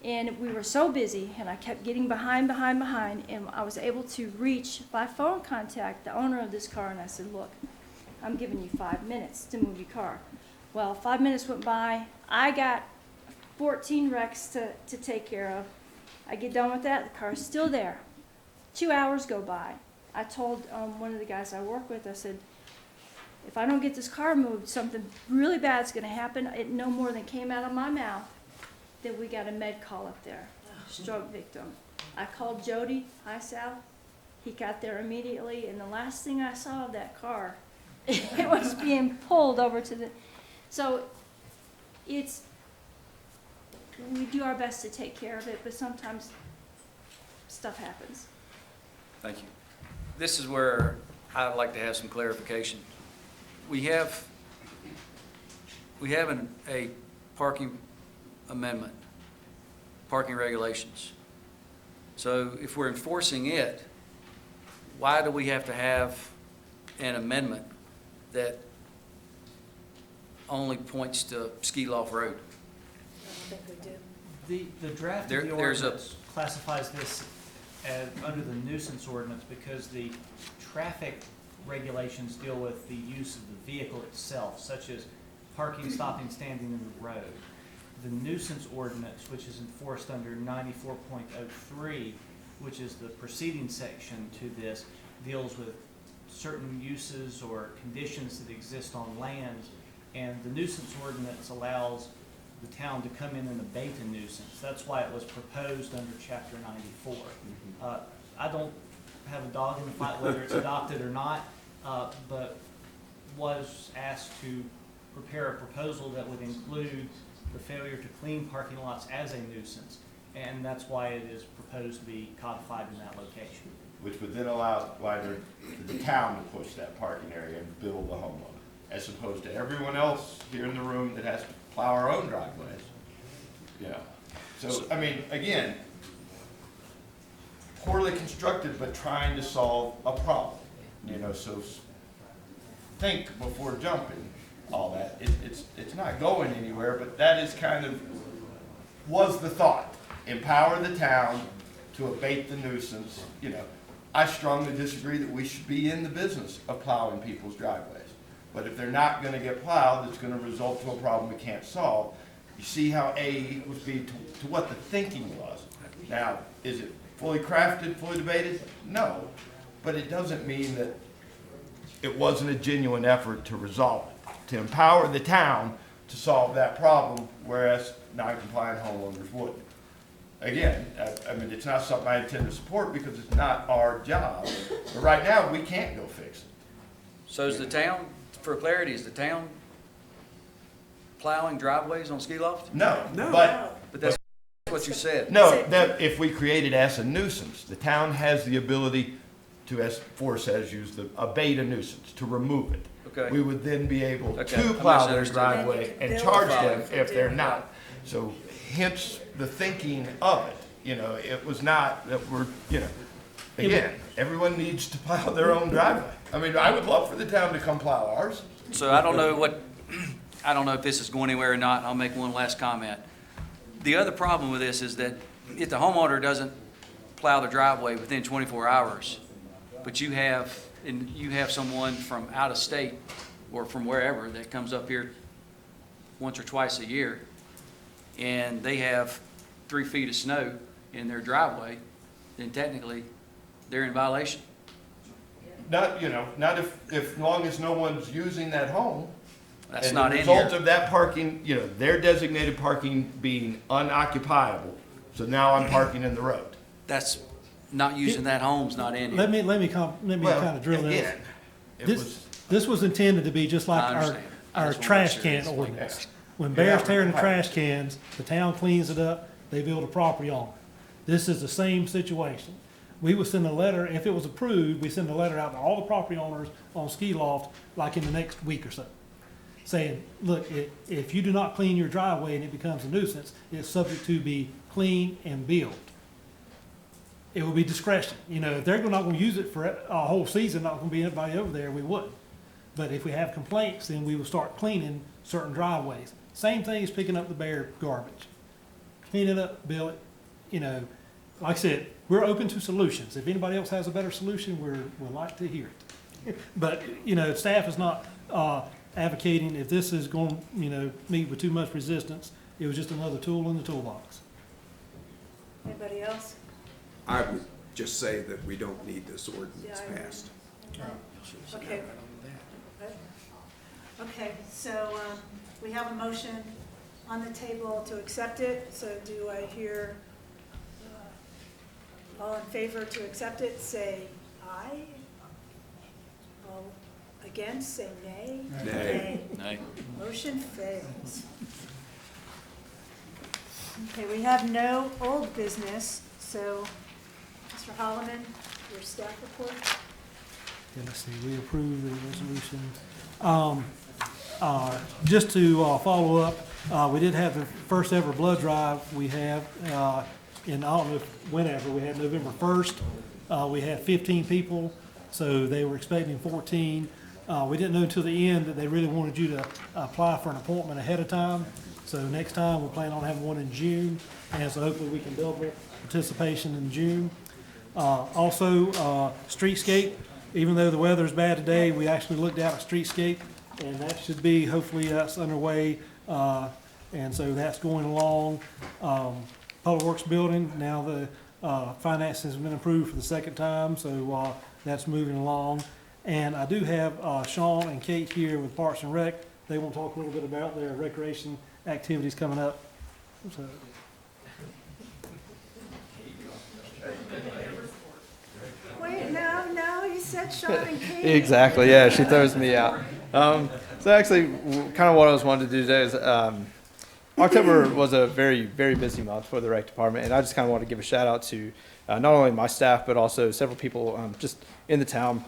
And we were so busy, and I kept getting behind, and I was able to reach by phone contact the owner of this car, and I said, look, I'm giving you 5 minutes to move your car. Well, 5 minutes went by. I got 14 wrecks to take care of. I get done with that, the car's still there. 2 hours go by. I told one of the guys I work with, I said, if I don't get this car moved, something really bad's gonna happen. It no more than came out of my mouth that we got a med call up there, stroke victim. I called Jody, hi Sal. He got there immediately, and the last thing I saw of that car, it was being pulled over to the, so we do our best to take care of it, but sometimes stuff happens. Thank you. This is where I'd like to have some clarification. We have a parking amendment, parking regulations. So if we're enforcing it, why do we have to have an amendment that only points to Ski Loft Road? The draft of the There's ordinance classifies this as under the nuisance ordinance because the traffic regulations deal with the use of the vehicle itself, such as parking, stopping, standing in the road. The nuisance ordinance, which is enforced under 94.03, which is the preceding section to this, deals with certain uses or conditions that exist on land, and the nuisance ordinance allows the town to come in and abate a nuisance. That's why it was proposed under Chapter 94. I don't have a dog in the fight whether it's adopted or not, but was asked to prepare a proposal that would include the failure to clean parking lots as a nuisance, and that's why it is proposed to be codified in that location. Which would then allow the town to push that parking area and build the homeowner, as opposed to everyone else here in the room that has to plow our own driveways. Yeah. So, I mean, again, poorly constructed, but trying to solve a problem. You know, so think before jumping, all that. It's not going anywhere, but that is kind of, was the thought. Empower the town to abate the nuisance. You know, I strongly disagree that we should be in the business of plowing people's driveways. But if they're not gonna get plowed, it's gonna result to a problem we can't solve. You see how A would be to what the thinking was. Now, is it fully crafted, fully debated? No. But it doesn't mean that it wasn't a genuine effort to resolve it, to empower the town to solve that problem, whereas non-compliant homeowners wouldn't. Again, I mean, it's not something I intend to support because it's not our job. But right now, we can't go fix it. So is the town, for clarity, is the town plowing driveways on Ski Loft? No, but But that's what you said. no, that if we create it as a nuisance, the town has the ability to, as Forrest says, use the abate a nuisance, to remove it. Okay. We would then be able Okay, to I plow their misunderstood. driveway and charge them if they're not. So hence the thinking of it, you know, it was not that we're, you know, again, everyone needs to plow their own driveway. I mean, I would love for the town to come plow ours. So I don't know if this is going anywhere or not. I'll make one last comment. The other problem with this is that if the homeowner doesn't plow the driveway within 24 hours, but you have someone from out of state or from wherever that comes up here once or twice a year, and they have 3 feet of snow in their driveway, then technically they're in violation. Not, not if long as no one's using that home. That's not in And the result here. of that parking, their designated parking being unoccupiable, so now I'm parking in the road. That's not using that home's not in Let here. me kind of drill this. Again, it This, was, this was intended to be just like I understand. I our just wanna trash make sure can it's like ordinance. that. When bears Yeah. tear in the trash cans, the town cleans it up, they build a property on it. This is the same situation. We would send a letter, if it was approved, we send a letter out to all the property owners on Ski Loft, like in the next week or so, saying, look, if you do not clean your driveway and it becomes a nuisance, it's subject to be cleaned and billed. It will be discretion. If they're not gonna use it for a whole season, not gonna be anybody over there, we wouldn't. But if we have complaints, then we will start cleaning certain driveways. Same thing as picking up the bear garbage. Clean it up, bill it, like I said, we're open to solutions. If anybody else has a better solution, we'd like to hear it. But, staff is not, advocating if this is going, meet with too much resistance. It was just another tool in the toolbox. Anybody else? I would just say that we don't need this ordinance Yeah, I agree. passed. Okay. Okay, so we have a motion on the table to accept it, so do I hear all in favor to accept it, say aye? All against, say nay? Nay. Nay. Motion fails. Okay, we have no old business, so Mr. Holloman, your staff report? Yeah, let's see, we approved the resolution. Just to follow up, we did have the first ever blood drive we have in, I don't know whenever, we had November 1st. We had 15 people, so they were expecting 14. We didn't know until the end that they really wanted you to apply for an appointment ahead of time. So next time, we're planning on having one in June, and so hopefully we can double participation in June. Also, streetscape, even though the weather's bad today, we actually looked out at streetscape, and that should be, hopefully that's underway, and so that's going along. Public Works Building, now the finance has been approved for the second time, so that's moving along. And I do have Sean and Kate here with Parks and Rec. They want to talk a little bit about their recreation activities coming up. So. Wait, no, you said Sean and Kate. Exactly, yeah, she throws me out. So actually, kind of what I was wanting to do today is, October was a very, very busy month for the rec department, and I just kind of want to give a shout out to not only my staff, but also several people just in the town.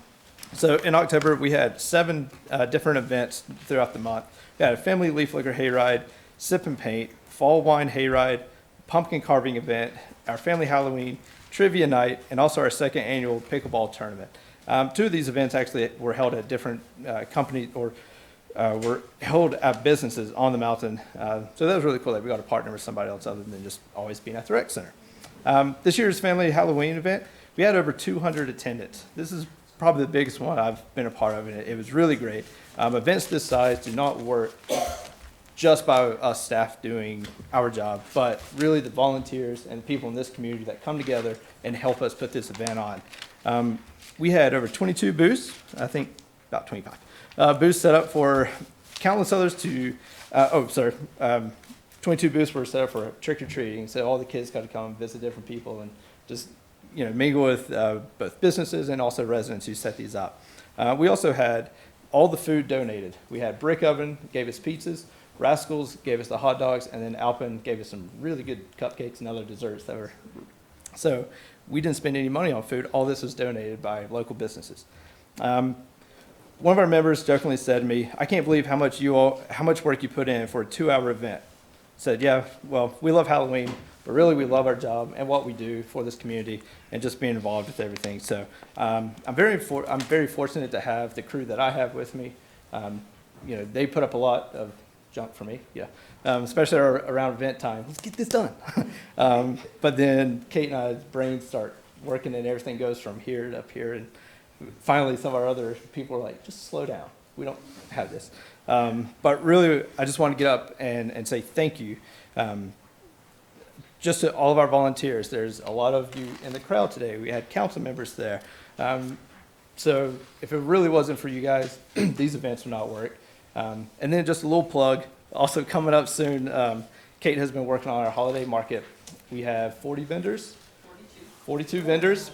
So in October, we had 7 different events throughout the month. We had a family leaf liquor hayride, sip and paint, fall wine hayride, pumpkin carving event, our family Halloween, trivia night, and also our second annual pickleball tournament. 2 of these events actually were held at different companies or were held at businesses on the mountain. So that was really cool that we got to partner with somebody else other than just always being at the rec center. This year's family Halloween event, we had over 200 attendants. This is probably the biggest one I've been a part of, and it was really great. Events this size do not work just by us staff doing our job, but really the volunteers and people in this community that come together and help us put this event on. We had over 22 booths, I think about 25 booths set up for countless others to, 22 booths were set up for trick-or-treating, so all the kids got to come and visit different people and just mingle with both businesses and also residents who set these up. We also had all the food donated. We had Brick Oven gave us pizzas, Rascals gave us the hot dogs, and then Alpen gave us some really good cupcakes and other desserts that were. So we didn't spend any money on food. All this was donated by local businesses. One of our members definitely said to me, "I can't believe how much work you put in for a 2-hour event." Said, "Yeah, well, we love Halloween, but really we love our job and what we do for this community and just being involved with everything." So I'm very fortunate to have the crew that I have with me. They put up a lot of junk for me, especially around event time. Let's get this done. But then Kate and I's brains start working and everything goes from here to up here. And finally, some of our other people are like, just slow down. we don't have this. But really, I just want to get up and say thank you. Just to all of our volunteers. There's a lot of you in the crowd today. We had council members there. So if it really wasn't for you guys, these events would not work. And then just a little plug, also coming up soon, Kate has been working on our holiday market. We have 40 vendors, 42 vendors.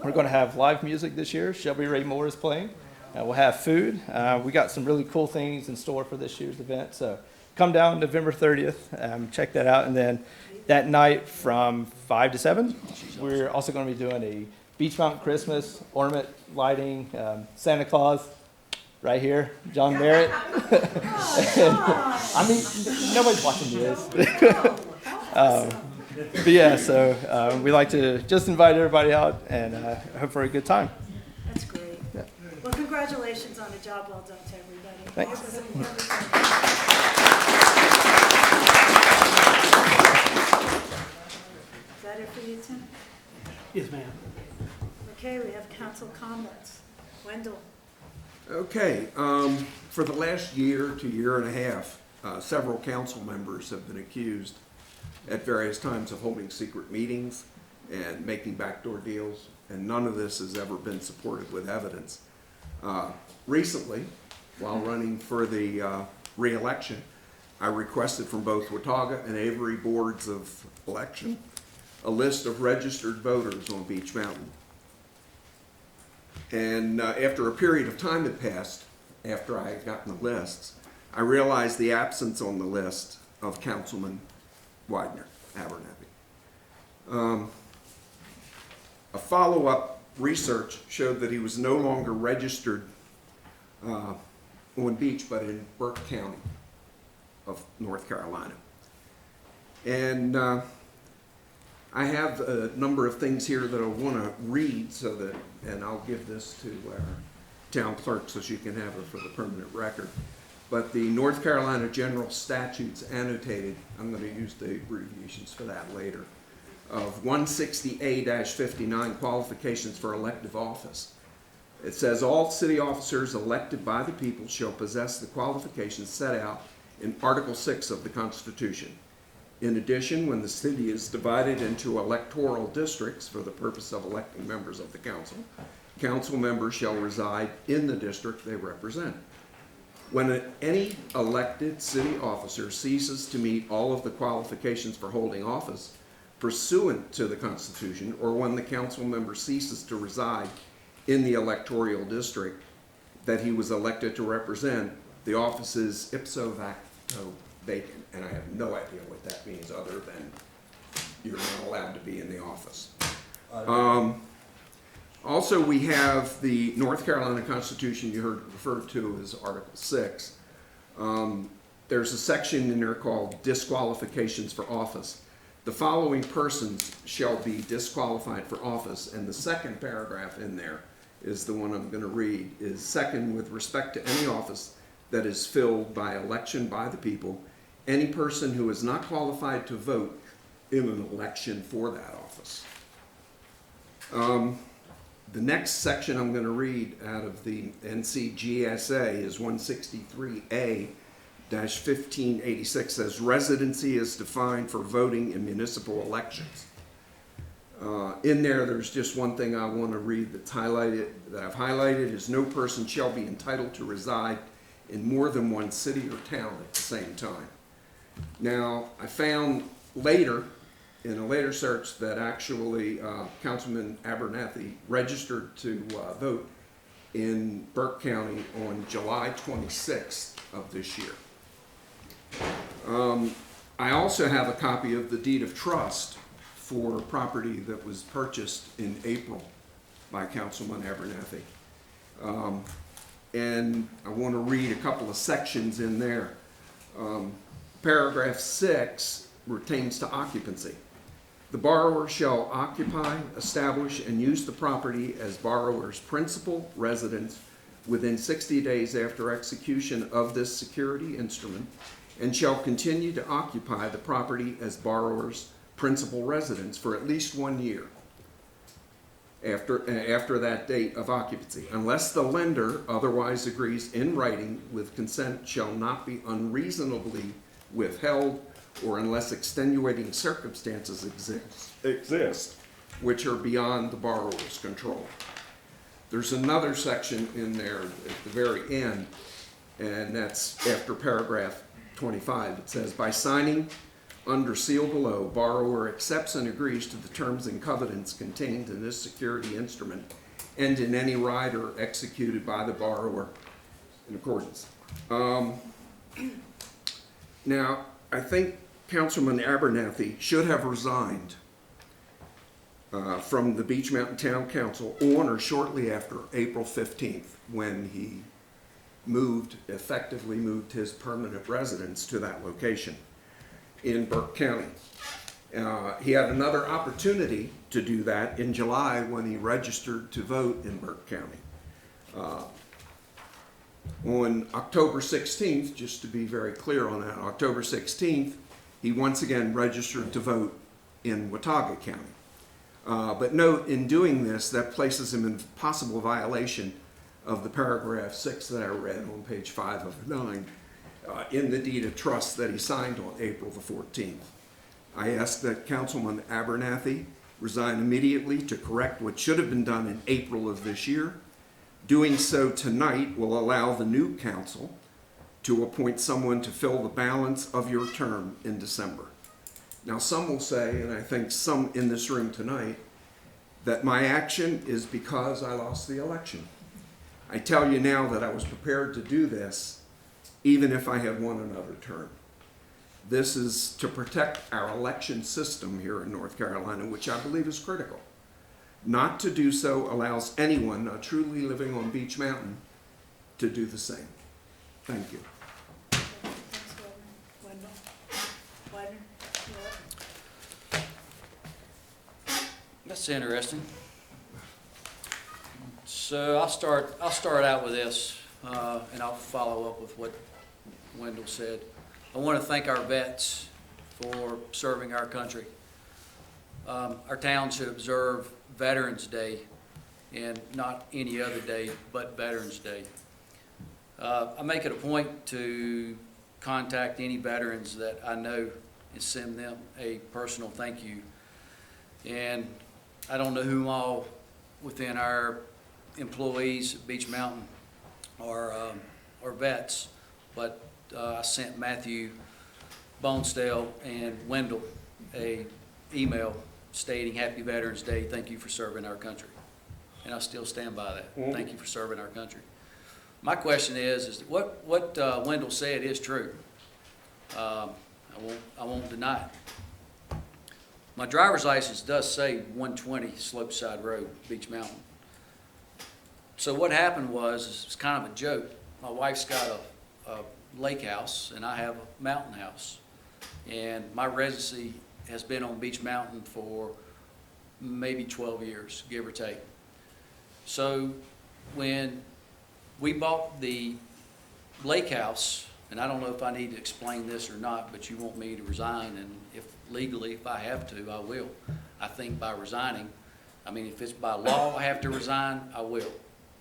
We're going to have live music this year. Shelby Ray Moore is playing. We'll have food. We got some really cool things in store for this year's event. So come down November 30th, check that out. And then that night from 5 to 7, we're also going to be doing a Beach Mountain Christmas ornament lighting, Santa Claus right here, John Merritt. I mean, nobody's watching this. But yeah, so we like to just invite everybody out and hope for a good time. That's great. Yeah. Well, congratulations on a job well done to everybody. Thanks. Is that it for you, Tim? Yes, ma'am. Okay, we have council comments. Wendell? Okay, for the last year to year and a half, several council members have been accused at various times of holding secret meetings and making backdoor deals, and none of this has ever been supported with evidence. Recently, while running for the re-election, I requested from both Watauga and Avery boards of election a list of registered voters on Beach Mountain. And after a period of time had passed, after I had gotten the lists, I realized the absence on the list of Councilman Widener, Abernathy. A follow-up research showed that he was no longer registered on Beach, but in Burke County of North Carolina. And I have a number of things here that I want to read so that, and I'll give this to our town clerk so she can have it for the permanent record. But the North Carolina General Statutes annotated, I'm going to use the abbreviations for that later, of 160A-59 qualifications for elective office. It says all city officers elected by the people shall possess the qualifications set out in Article 6 of the Constitution. In addition, when the city is divided into electoral districts for the purpose of electing members of the council, council members shall reside in the district they represent. When any elected city officer ceases to meet all of the qualifications for holding office pursuant to the Constitution, or when the council member ceases to reside in the electoral district that he was elected to represent, the office is ipso facto vacant. And I have no idea what that means other than you're not allowed to be in the office. Also, we have the North Carolina Constitution you heard referred to as Article 6. There's a section in there called Disqualifications for Office. The following persons shall be disqualified for office, and the second paragraph in there is the one I'm going to read, is second, with respect to any office that is filled by election by the people, any person who is not qualified to vote in an election for that office. The next section I'm going to read out of the NCGSA is 163A-1586, says residency is defined for voting in municipal elections. In there's just one thing I want to read that's highlighted, that I've highlighted, is no person shall be entitled to reside in more than one city or town at the same time. Now, I found later, in a later search, that actually Councilman Abernathy registered to vote in Burke County on July 26th of this year. I also have a copy of the deed of trust for property that was purchased in April by Councilman Abernathy. And I want to read a couple of sections in there. Paragraph 6 pertains to occupancy. The borrower shall occupy, establish, and use the property as borrower's principal residence within 60 days after execution of this security instrument, and shall continue to occupy the property as borrower's principal residence for at least 1 year. after that date of occupancy, unless the lender otherwise agrees in writing with consent shall not be unreasonably withheld, or unless extenuating circumstances exist which are beyond the borrower's control. There's another section in there at the very end, and that's after paragraph 25. It says, by signing under seal below, borrower accepts and agrees to the terms and covenants contained in this security instrument and in any rider executed by the borrower in accordance. Now, I think Councilman Abernathy should have resigned from the Beach Mountain Town Council on or shortly after April 15th, when he effectively moved his permanent residence to that location in Burke County. He had another opportunity to do that in July when he registered to vote in Burke County. On October 16th, just to be very clear on that, October 16th, he once again registered to vote in Watauga County. But note, in doing this, that places him in possible violation of the paragraph 6 that I read on page 5 of 9 in the deed of trust that he signed on April the 14th. I ask that Councilman Abernathy resign immediately to correct what should have been done in April of this year. Doing so tonight will allow the new council to appoint someone to fill the balance of your term in December. Now, some will say, and I think some in this room tonight, that my action is because I lost the election. I tell you now that I was prepared to do this even if I had won another term. This is to protect our election system here in North Carolina, which I believe is critical. Not to do so allows anyone not truly living on Beach Mountain to do the same. Thank you. Thanks, Wendell. Widener, you're up. That's interesting. So I'll start out with this, and I'll follow up with what Wendell said. I want to thank our vets for serving our country. Our town should observe Veterans Day, and not any other day but Veterans Day. I make it a point to contact any veterans that I know and send them a personal thank you. And I don't know whom all within our employees at Beach Mountain are vets, but I sent Matthew Bonesdale and Wendell a email stating Happy Veterans Day, thank you for serving our country. And I still stand by that. Thank you for serving our country. My question is what Wendell said is true. I won't deny it. My driver's license does say 120 Slopeside Road, Beach Mountain. So what happened was, it's kind of a joke. My wife's got a lake house and I have a mountain house. And my residency has been on Beach Mountain for maybe 12 years, give or take. So when we bought the lake house, and I don't know if I need to explain this or not, but you want me to resign, and if legally, if I have to, I will. I think by resigning, I mean, if it's by law I have to resign, I will.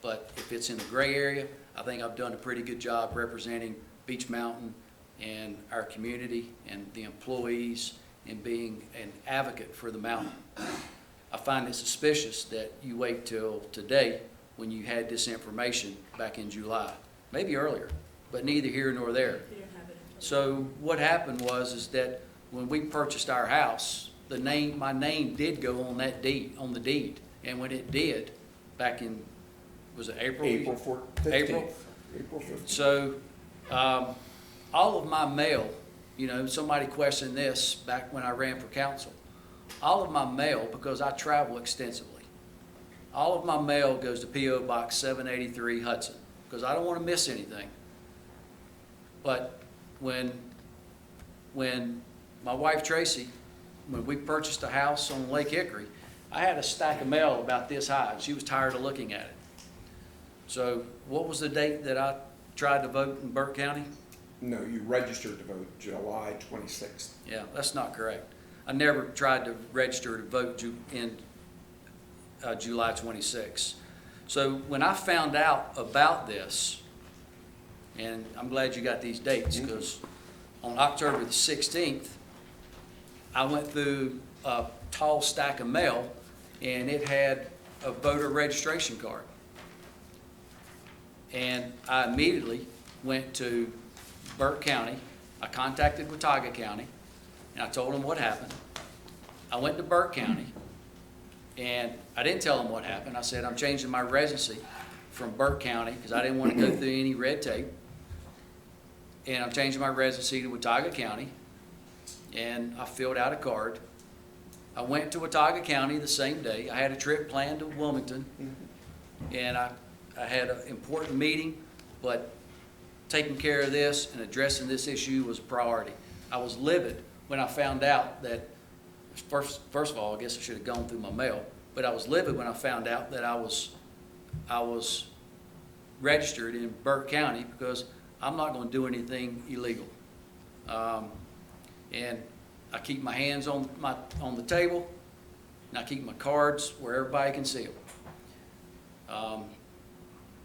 But if it's in the gray area, I think I've done a pretty good job representing Beach Mountain and our community and the employees and being an advocate for the mountain. I find it suspicious that you wait till today when you had this information back in July, maybe earlier, but neither here nor there. So what happened was that when we purchased our house, my name did go on that deed, on the deed, and when it did, back in, was it April? April 15th. April 15th. So all of my mail, you know, somebody questioned this back when I ran for council. All of my mail, because I travel extensively, all of my mail goes to P.O. Box 783 Hudson, because I don't want to miss anything. But when my wife Tracy, when we purchased a house on Lake Hickory, I had a stack of mail about this high, and she was tired of looking at it. So what was the date that I tried to vote in Burke County? No, you registered to vote July 26th. Yeah, that's not correct. I never tried to register to vote in July 26. So when I found out about this, and I'm glad you got these dates, because on October the 16th, I went through a tall stack of mail, and it had a voter registration card. And I immediately went to Burke County. I contacted Watauga County, and I told them what happened. I went to Burke County, and I didn't tell them what happened. I said, I'm changing my residency from Burke County, because I didn't want to go through any red tape. And I'm changing my residency to Watauga County, and I filled out a card. I went to Watauga County the same day. I had a trip planned to Wilmington, and I had an important meeting, but taking care of this and addressing this issue was a priority. I was livid when I found out that, first of all, I guess I should have gone through my mail, but I was livid when I found out that I was registered in Burke County, because I'm not going to do anything illegal. And I keep my hands on the table, and I keep my cards where everybody can see them.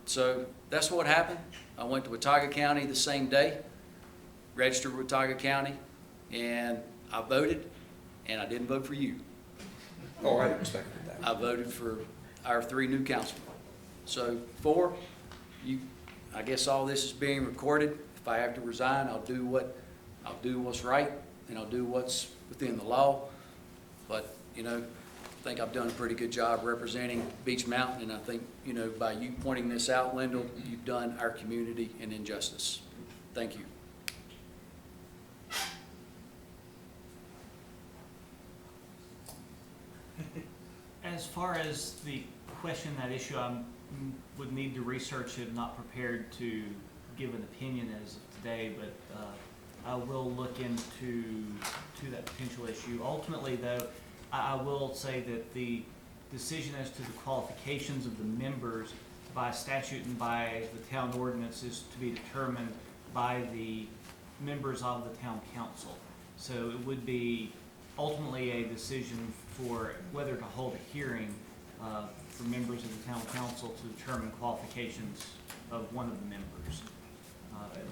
So that's what happened. I went to Watauga County the same day, registered with Watauga County, and I voted, and I didn't vote for you. Oh, I expected that. I voted for our 3 new councilmen. So 4, I guess all this is being recorded. If I have to resign, I'll do what's right, and I'll do what's within the law. But, I think I've done a pretty good job representing Beech Mountain, and I think, by you pointing this out, Lyndall, you've done our community an injustice. Thank you. As far as the question, that issue, I would need to research it, not prepared to give an opinion as of today, but I will look into that potential issue. Ultimately, though, I will say that the decision as to the qualifications of the members by statute and by the town ordinance is to be determined by the members of the town council. So it would be ultimately a decision for whether to hold a hearing for members of the town council to determine qualifications of one of the members.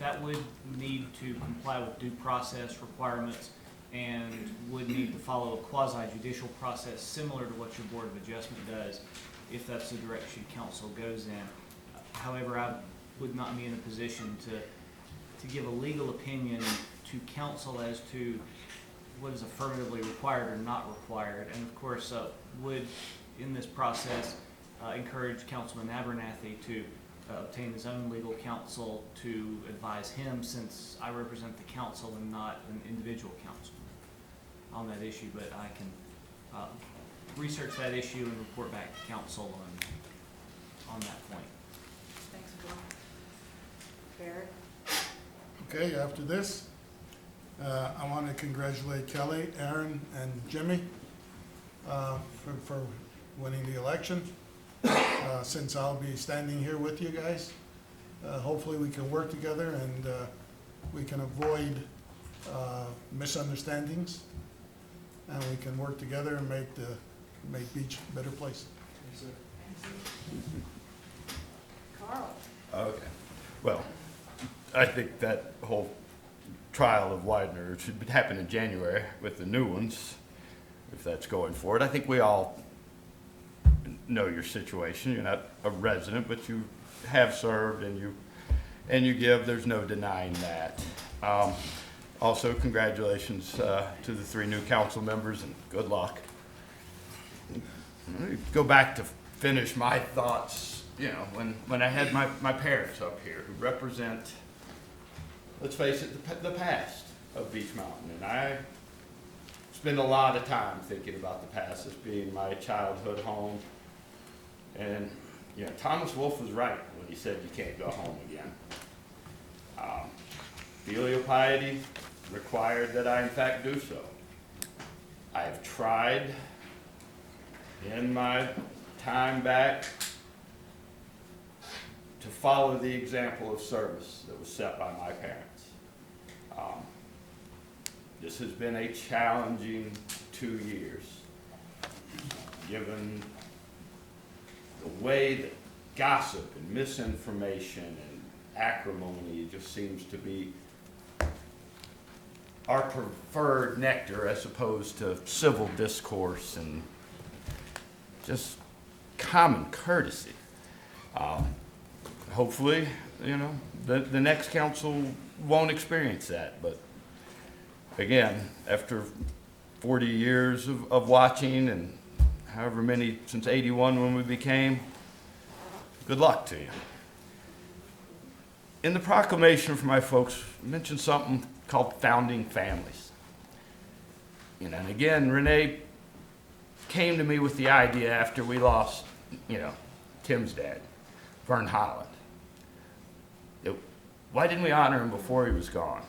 That would need to comply with due process requirements and would need to follow a quasi-judicial process similar to what your Board of Adjustment does, if that's the direction council goes in. However, I would not be in a position to give a legal opinion to council as to what is affirmatively required or not required, and of course would in this process encourage Councilman Abernathy to obtain his own legal counsel to advise him, since I represent the council and not an individual councilman on that issue. But I can research that issue and report back to council on that point. Thanks, Bill. Barrett? Okay, after this, I want to congratulate Kelly, Aaron, and Jimmy for winning the election. Since I'll be standing here with you guys, hopefully we can work together and we can avoid misunderstandings, and we can work together and make Beach a better place. Carl? Okay. Well, I think that whole trial of Widener should happen in January with the new ones, if that's going forward. I think we all know your situation. You're not a resident, but you have served and you give. There's no denying that. Also, congratulations to the 3 new council members, and good luck. Let me go back to finish my thoughts, when I had my parents up here who represent, let's face it, the past of Beech Mountain. And I spend a lot of time thinking about the past as being my childhood home. And, Thomas Wolfe was right when he said you can't go home again. Filial piety required that I, in fact, do so. I have tried in my time back to follow the example of service that was set by my parents. This has been a challenging 2 years, given the way that gossip and misinformation and acrimony just seems to be our preferred nectar as opposed to civil discourse and just common courtesy. Hopefully, the next council won't experience that, but again, after 40 years of watching and however many since 81 when we became, good luck to you. In the proclamation for my folks, I mentioned something called founding families. And again, Renee came to me with the idea after we lost, Tim's dad, Vern Holland. Why didn't we honor him before he was gone?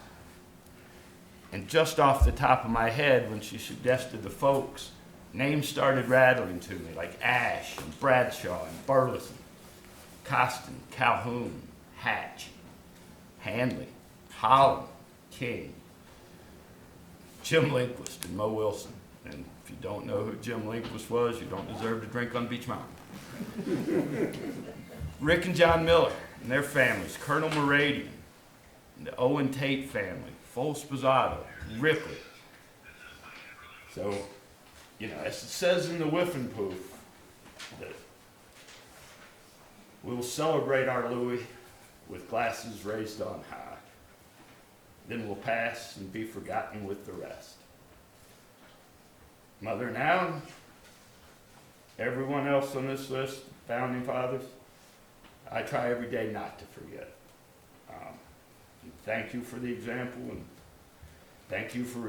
And just off the top of my head, when she suggested the folks, names started rattling to me, like Ash and Bradshaw and Burleson, Costin, Calhoun, Hatch, Hanley, Holland, King, Jim Lindquist, and Mo Wilson. And if you don't know who Jim Lindquist was, you don't deserve to drink on Beach Mountain. Rick and John Miller and their families, Colonel Moradian, and the Owen Tate family, Full Sposato, Ripley. So, as it says in the Whiffin Poof, that we will celebrate our Louis with glasses raised on high. Then we'll pass and be forgotten with the rest. Mother and Alan, everyone else on this list, founding fathers, I try every day not to forget. Thank you for the example, and thank you for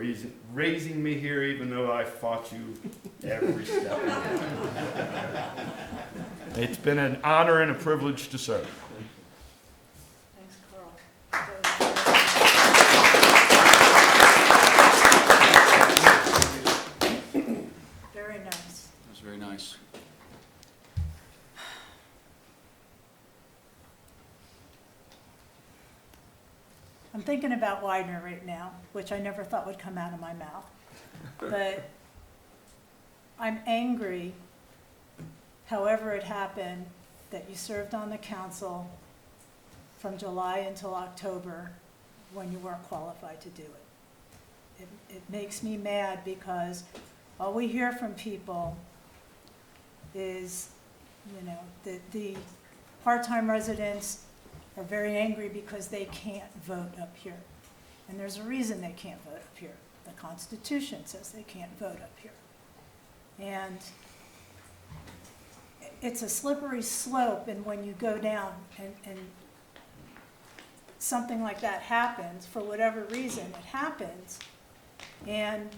raising me here, even though I fought you every step of the way. It's been an honor and a privilege to serve. Thanks, Carl. Very nice. That was very nice. I'm thinking about Widener right now, which I never thought would come out of my mouth. But I'm angry, however it happened, that you served on the council from July until October when you weren't qualified to do it. It makes me mad because all we hear from people is, that the part-time residents are very angry because they can't vote up here. And there's a reason they can't vote up here. The Constitution says they can't vote up here. And it's a slippery slope, and when you go down and something like that happens, for whatever reason it happens, and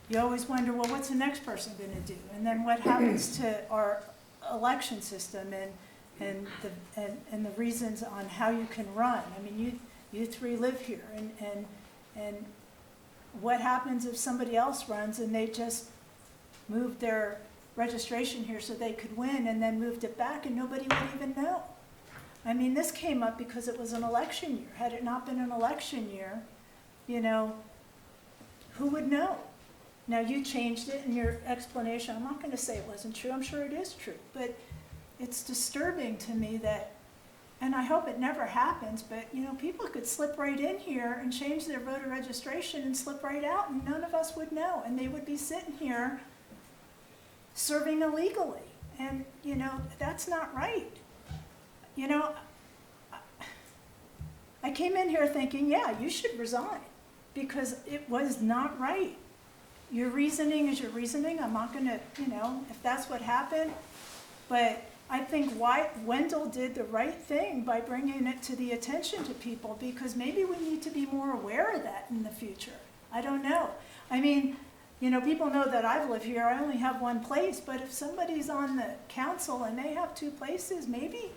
you always wonder, well, what's the next person going to do? And then what happens to our election system and the reasons on how you can run? I mean, you three live here, and what happens if somebody else runs and they just moved their registration here so they could win and then moved it back and nobody would even know? I mean, this came up because it was an election year. Had it not been an election year, who would know? Now, you changed it in your explanation. I'm not going to say it wasn't true. I'm sure it is true. But it's disturbing to me that, and I hope it never happens, but, people could slip right in here and change their voter registration and slip right out, and none of us would know. And they would be sitting here serving illegally. And, that's not right. I came in here thinking, yeah, you should resign, because it was not right. Your reasoning is your reasoning. I'm not going to, if that's what happened. But I think Wendell did the right thing by bringing it to the attention to people, because maybe we need to be more aware of that in the future. I don't know. I mean, people know that I've lived here. I only have one place. But if somebody's on the council and they have two places, maybe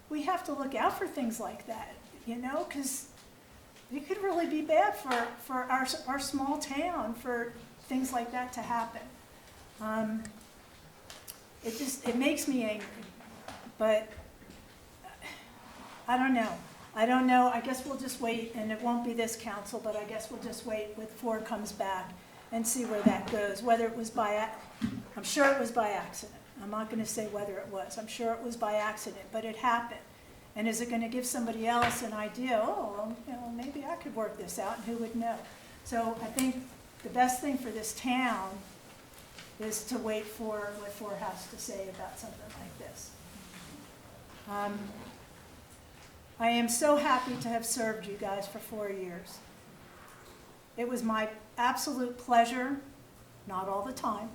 we have to look out for things like that, because it could really be bad for our small town for things like that to happen. It makes me angry, but I don't know. I guess we'll just wait, and it won't be this council, but I guess we'll just wait when Ford comes back and see where that goes, whether it was I'm sure it was by accident. I'm not going to say whether it was. I'm sure it was by accident, but it happened. And is it going to give somebody else an idea, oh, well, you know, maybe I could work this out, and who would know? So I think the best thing for this town is to wait for what Four has to say about something like this. I am so happy to have served you guys for 4 years. It was my absolute pleasure, not all the time,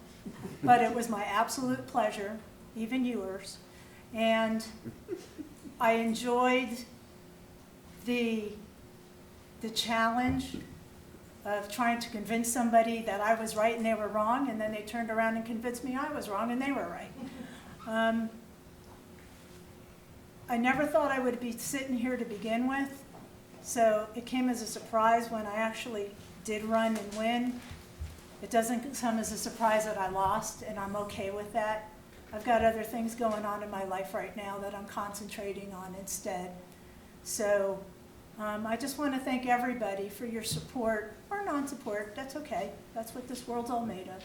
but it was my absolute pleasure, even yours. And I enjoyed the challenge of trying to convince somebody that I was right and they were wrong, and then they turned around and convinced me I was wrong and they were right. I never thought I would be sitting here to begin with, so it came as a surprise when I actually did run and win. It doesn't come as a surprise that I lost, and I'm okay with that. I've got other things going on in my life right now that I'm concentrating on instead. So I just want to thank everybody for your support, or non-support, that's okay. That's what this world's all made of.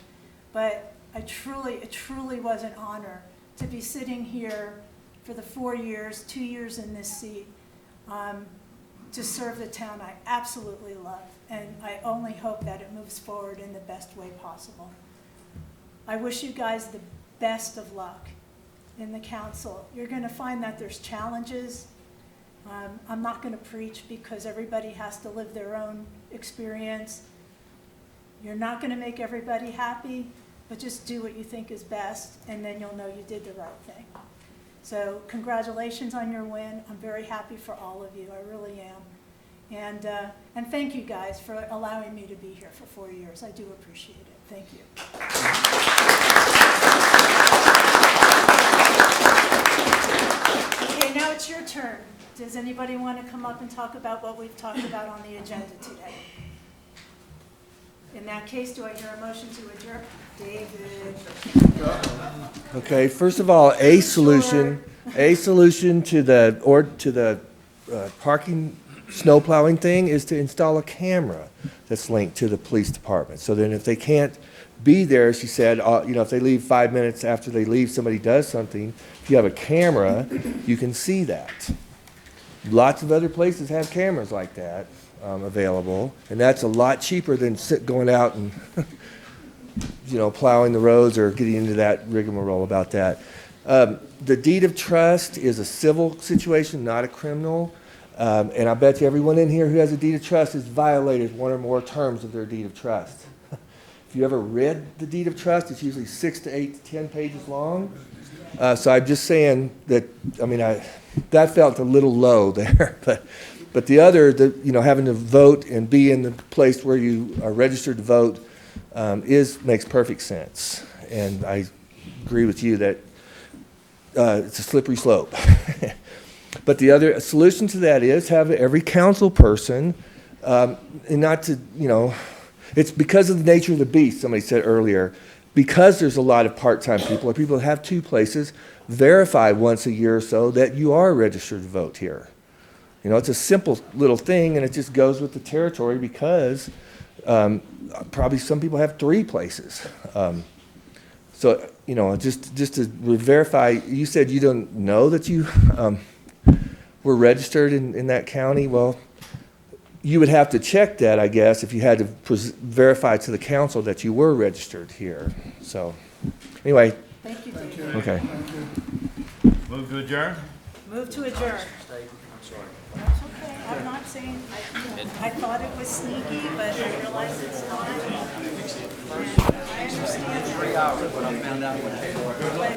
But it truly was an honor to be sitting here for the 4 years, 2 years in this seat, to serve the town I absolutely love. And I only hope that it moves forward in the best way possible. I wish you guys the best of luck in the council. You're going to find that there's challenges. I'm not going to preach because everybody has to live their own experience. You're not going to make everybody happy, but just do what you think is best, and then you'll know you did the right thing. So congratulations on your win. I'm very happy for all of you. I really am. And thank you guys for allowing me to be here for 4 years. I do appreciate it. Thank you. Okay, now it's your turn. Does anybody want to come up and talk about what we've talked about on the agenda today? In that case, do I hear a motion to adjourn? David. Okay, first of all, a solution to the parking snow plowing thing is to install a camera that's linked to the police department. So then if they can't be there, she said, if they leave 5 minutes after they leave, somebody does something, if you have a camera, you can see that. Lots of other places have cameras like that available, and that's a lot cheaper than going out and plowing the roads or getting into that rigmarole about that. The deed of trust is a civil situation, not a criminal. And I bet you everyone in here who has a deed of trust has violated one or more terms of their deed of trust. If you ever read the deed of trust, it's usually 6 to 8 to 10 pages long. So I'm just saying that, that felt a little low there. But the other, having to vote and be in the place where you are registered to vote makes perfect sense. And I agree with you that it's a slippery slope. But the other solution to that is have every council person, and not to, it's because of the nature of the beast, somebody said earlier, because there's a lot of part-time people or people that have 2 places, verify once a year or so that you are registered to vote here. It's a simple little thing, and it just goes with the territory because probably some people have 3 places. So, just to verify, you said you don't know that you were registered in that county. Well, you would have to check that, I guess, if you had to verify to the council that you were registered here. So, anyway. Thank you, David. Okay. Move to adjourn? Move to adjourn. That's okay. I'm not saying, I thought it was sneaky, but I realize it's not. And I understand. 3 hours when I found out what happened.